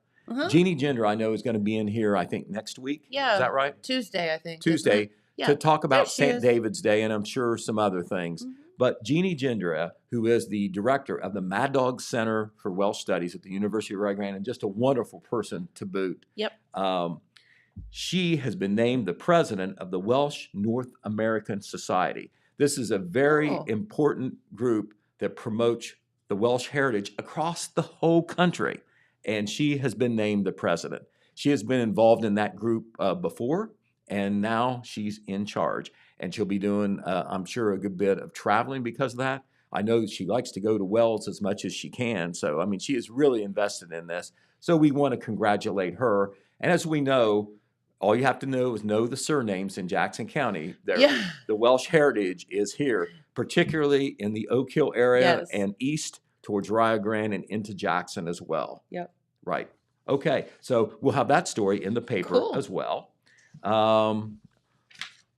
Jeannie Gendra, I know, is going to be in here, I think, next week. Yeah. Is that right? Tuesday, I think. Tuesday, to talk about St. David. David's Day, and I'm sure some other things. But Jeannie Gendra, who is the director of the Mad Dog Center for Welsh Studies at the University of Rio Grande, and just a wonderful person to boot. Yep. She has been named the president of the Welsh North American Society. This is a very important group that promotes the Welsh heritage across the whole country. And she has been named the president. She has been involved in that group before, and now she's in charge. And she'll be doing, I'm sure, a good bit of traveling because of that. I know she likes to go to Wells as much as she can. So, I mean, she is really invested in this. So we want to congratulate her. And as we know, all you have to know is know the surnames in Jackson County. Yeah. The Welsh heritage is here, particularly in the Oak Hill area Yes. and east towards Rio Grande and into Jackson as well. Yep. Right. Okay. So we'll have that story in the paper Cool. as well.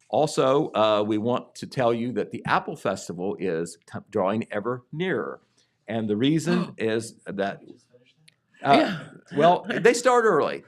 Also, we want to tell you that the Apple Festival is drawing ever nearer. And the reason is that, well, they start early.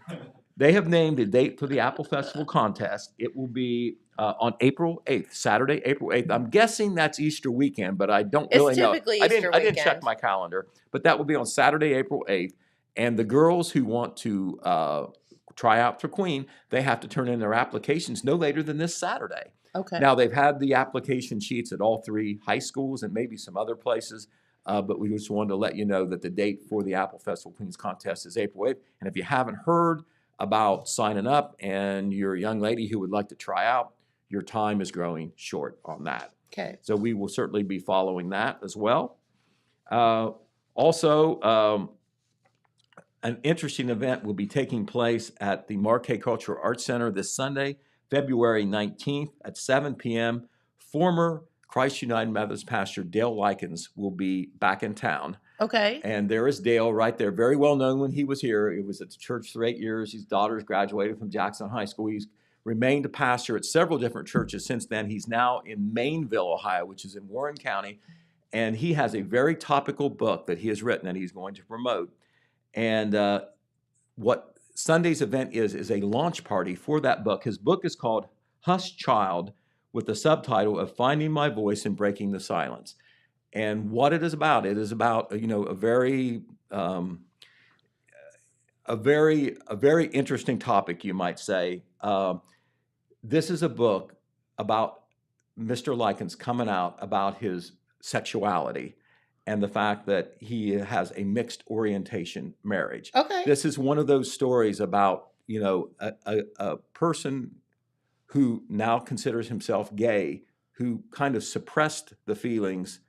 They have named a date for the Apple Festival contest. It will be on April 8th, Saturday, April 8th. I'm guessing that's Easter weekend, but I don't It's really know. typically I Easter didn't check weekend. my calendar, but that will be on Saturday, April 8th. And the girls who want to try out for Queen, they have to turn in their applications no later than this Saturday. Okay. Now, they've had the application sheets at all 3 high schools and maybe some other places, but we just wanted to let you know that the date for the Apple Festival Queens contest is April 8th. And if you haven't heard about signing up and you're a young lady who would like to try out, your time is growing short on that. Okay. So we will certainly be following that as well. Also, an interesting event will be taking place at the Marquet Cultural Arts Center this Sunday, February 19th at 7 p.m. Former Christ United Methodist pastor Dale Likens will be back in town. Okay. And there is Dale right there, very well known when he was here. He was at the church for 8 years. His daughters graduated from Jackson High School. He's remained a pastor at several different churches since then. He's now in Mainville, Ohio, which is in Warren County. And he has a very topical book that he has written that he's going to promote. And what Sunday's event is a launch party for that book. His book is called Hush Child, with the subtitle of Finding My Voice and Breaking the Silence. And what it is about a very interesting topic, you might say. This is a book about Mr. Likens coming out about his sexuality and the fact that he has a mixed orientation marriage. Okay. This is one of those stories about, a person who now considers himself gay, who kind of suppressed the feelings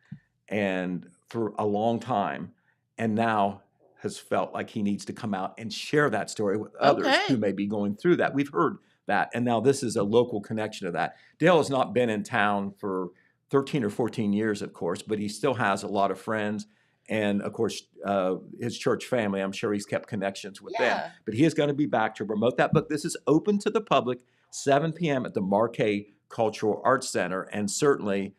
and for a long time, and now has felt like he needs to come out and share that story with others who may be going through that. We've heard that, and now this is a local connection to that. Dale has not been in town for 13 or 14 years, of course, but he still has a lot of friends. And of course, his church family, I'm sure he's kept connections with them. But he is going to be back to promote that book. This is open to the public, 7 p.m. at the Marquet Cultural Arts Center. And certainly,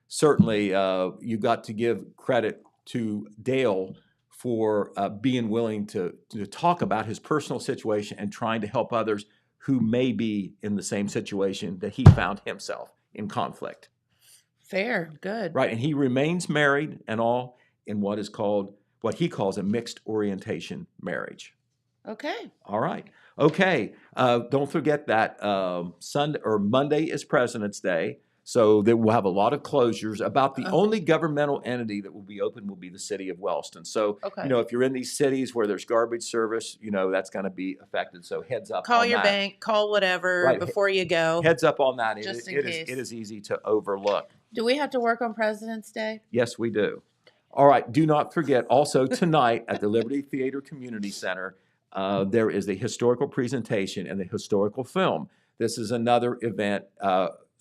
you got to give credit to Dale for being willing to talk about his personal situation and trying to help others who may be in the same situation that he found himself in conflict. Fair. Good. Right. And he remains married and all in what he calls a mixed orientation marriage. Okay. All right. Okay. Don't forget that Monday is President's Day. So they will have a lot of closures. About the only governmental entity that will be open will be the city of Wellston. So, if you're in these cities where there's garbage service, that's going to be affected. So heads up. Call on your that. bank, call whatever before you go. Heads up on that. Just in case. It is easy to overlook. Do we have to work on President's Day? Yes, we do. All right. Do not forget also tonight at the Liberty Theater Community Center, there is a historical presentation and a historical film. This is another event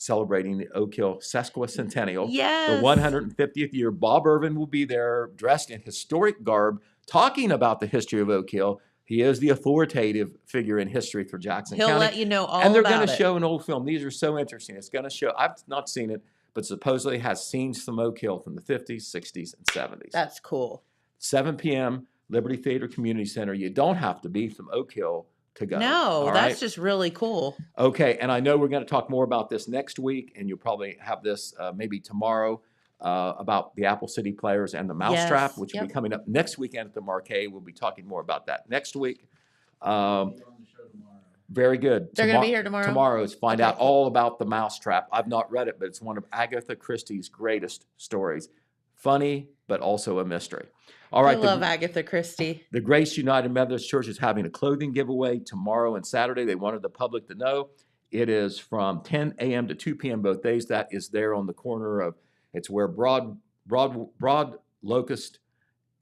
celebrating the Oak Hill sesquicentennial. Yes. The 150th year. Bob Irvin will be there dressed in historic garb talking about the history of Oak Hill. He is the authoritative figure in history for Jackson County. He'll let you know all about it. And they're going to show an old film. These are so interesting. It's going to show, I've not seen it, but supposedly has scenes from Oak Hill from the 50s, 60s, and 70s. That's cool. 7 p.m., Liberty Theater Community Center. You don't have to be from Oak Hill to go. No, that's just really cool. Okay, and I know we're going to talk more about this next week, and you'll probably have this maybe tomorrow about the Apple City Players and the Mousetrap, which will be coming up next weekend at the Marquet. We'll be talking more about that next week. Very good. They're going to be here tomorrow? Tomorrow is find out all about the Mousetrap. I've not read it, but it's one of Agatha Christie's greatest stories. Funny, but also a mystery. All right. I love Agatha Christie. The Grace United Methodist Church is having a clothing giveaway tomorrow and Saturday. They wanted the public to know. It is from 10 a.m. to 2 p.m. both days. That is there on the corner of, it's where Broad Broad, Locust,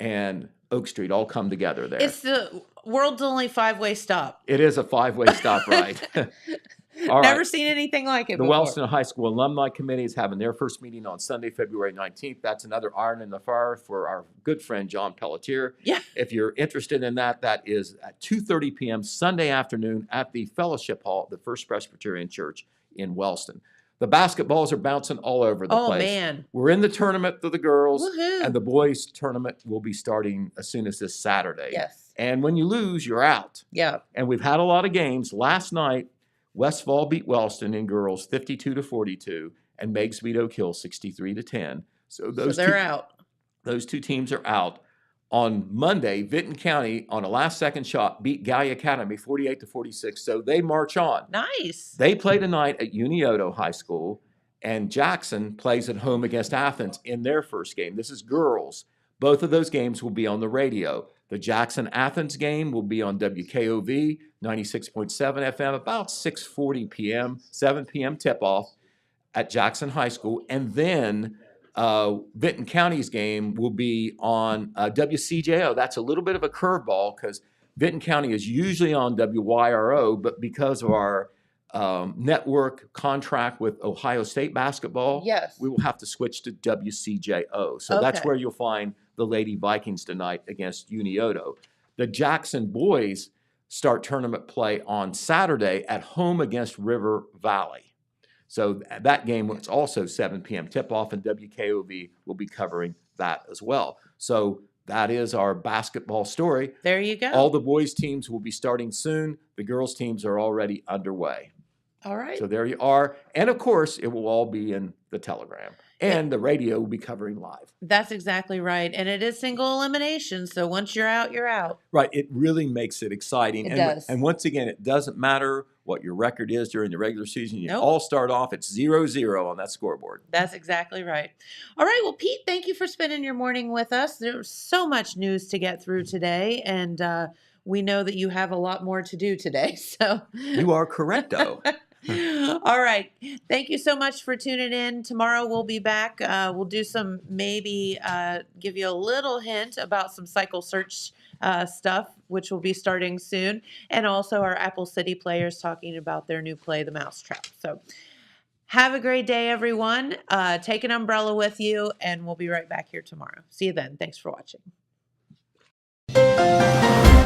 and Oak Street all come together there. It's the world's only 5-way stop. It is a 5-way stop, right? All Never right. seen anything like it The before. Wellston High School Alumni Committee is having their first meeting on Sunday, February 19th. That's another iron in the fire for our good friend John Pelletier. Yeah. If you're interested in that, that is at 2:30 p.m. Sunday afternoon at the Fellowship Hall at the First Presbyterian Church in Wellston. The basketballs are bouncing all over the place. Oh, man. We're in the tournament for the girls, Woohoo. and the boys' tournament will be starting as soon as this Saturday. Yes. And when you lose, you're out. Yeah. And we've had a lot of games. Last night, Westfall beat Wellston in girls 52-42, and Meigs beat Oak Hill 63-10. So they're out. Those two teams are out. On Monday, Vinton County, on a last-second shot, beat Gallia Academy 48-46. So they march on. Nice. They play tonight at Unioto High School, and Jackson plays at home against Athens in their first game. This is girls. Both of those games will be on the radio. The Jackson-Athens game will be on WKOV 96.7 FM, about 6:40 p.m., 7 p.m. tip-off at Jackson High School. And then Vinton County's game will be on WCJO. That's a little bit of a curveball because Vinton County is usually on WYRO, but because of our network contract with Ohio State basketball, Yes. we will have to switch to WCJO. So that's Okay. where you'll find the Lady Vikings tonight against Unioto. The Jackson boys start tournament play on Saturday at home against River Valley. So that game was also 7 p.m. tip-off, and WKOV will be covering that as well. So that is our basketball story. There you go. All the boys' teams will be starting soon. The girls' teams are already underway. All right. So there you are. And of course, it will all be in the Telegram. And the radio will be covering live. That's exactly right. And it is single elimination. So once you're out, you're out. Right. It really makes it exciting. It and, does. And once again, it doesn't matter what your record is during the regular season. You Nope. all start off at 0-0 on that scoreboard. That's exactly right. All right. Well, Pete, thank you for spending your morning with us. There's so much news to get through today. And we know that you have a lot more to do today. So You are correct, though. all right. Thank you so much for tuning in. Tomorrow we'll be back. We'll do some, maybe give you a little hint about some cycle search stuff, which will be starting soon. And also our Apple City players talking about their new play, The Mousetrap. So have a great day, everyone. Take an umbrella with you, and we'll be right back here tomorrow. See you then. Thanks for watching.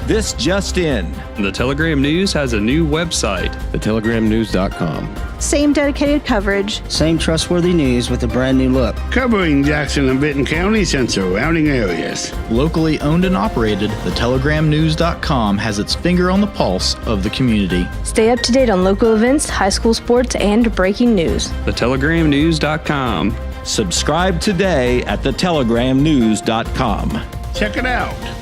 This just in. The Telegram News has a new website, thetelegrammnews.com. Same dedicated coverage. Same trustworthy news with a brand new look. Covering Jackson and Vinton counties and surrounding areas. Locally owned and operated, thetelegrammnews.com has its finger on the pulse of the community. Stay up to date on local events, high school sports, and breaking news. thetelegrammnews.com. Subscribe today at thetelegrammnews.com. Check it out.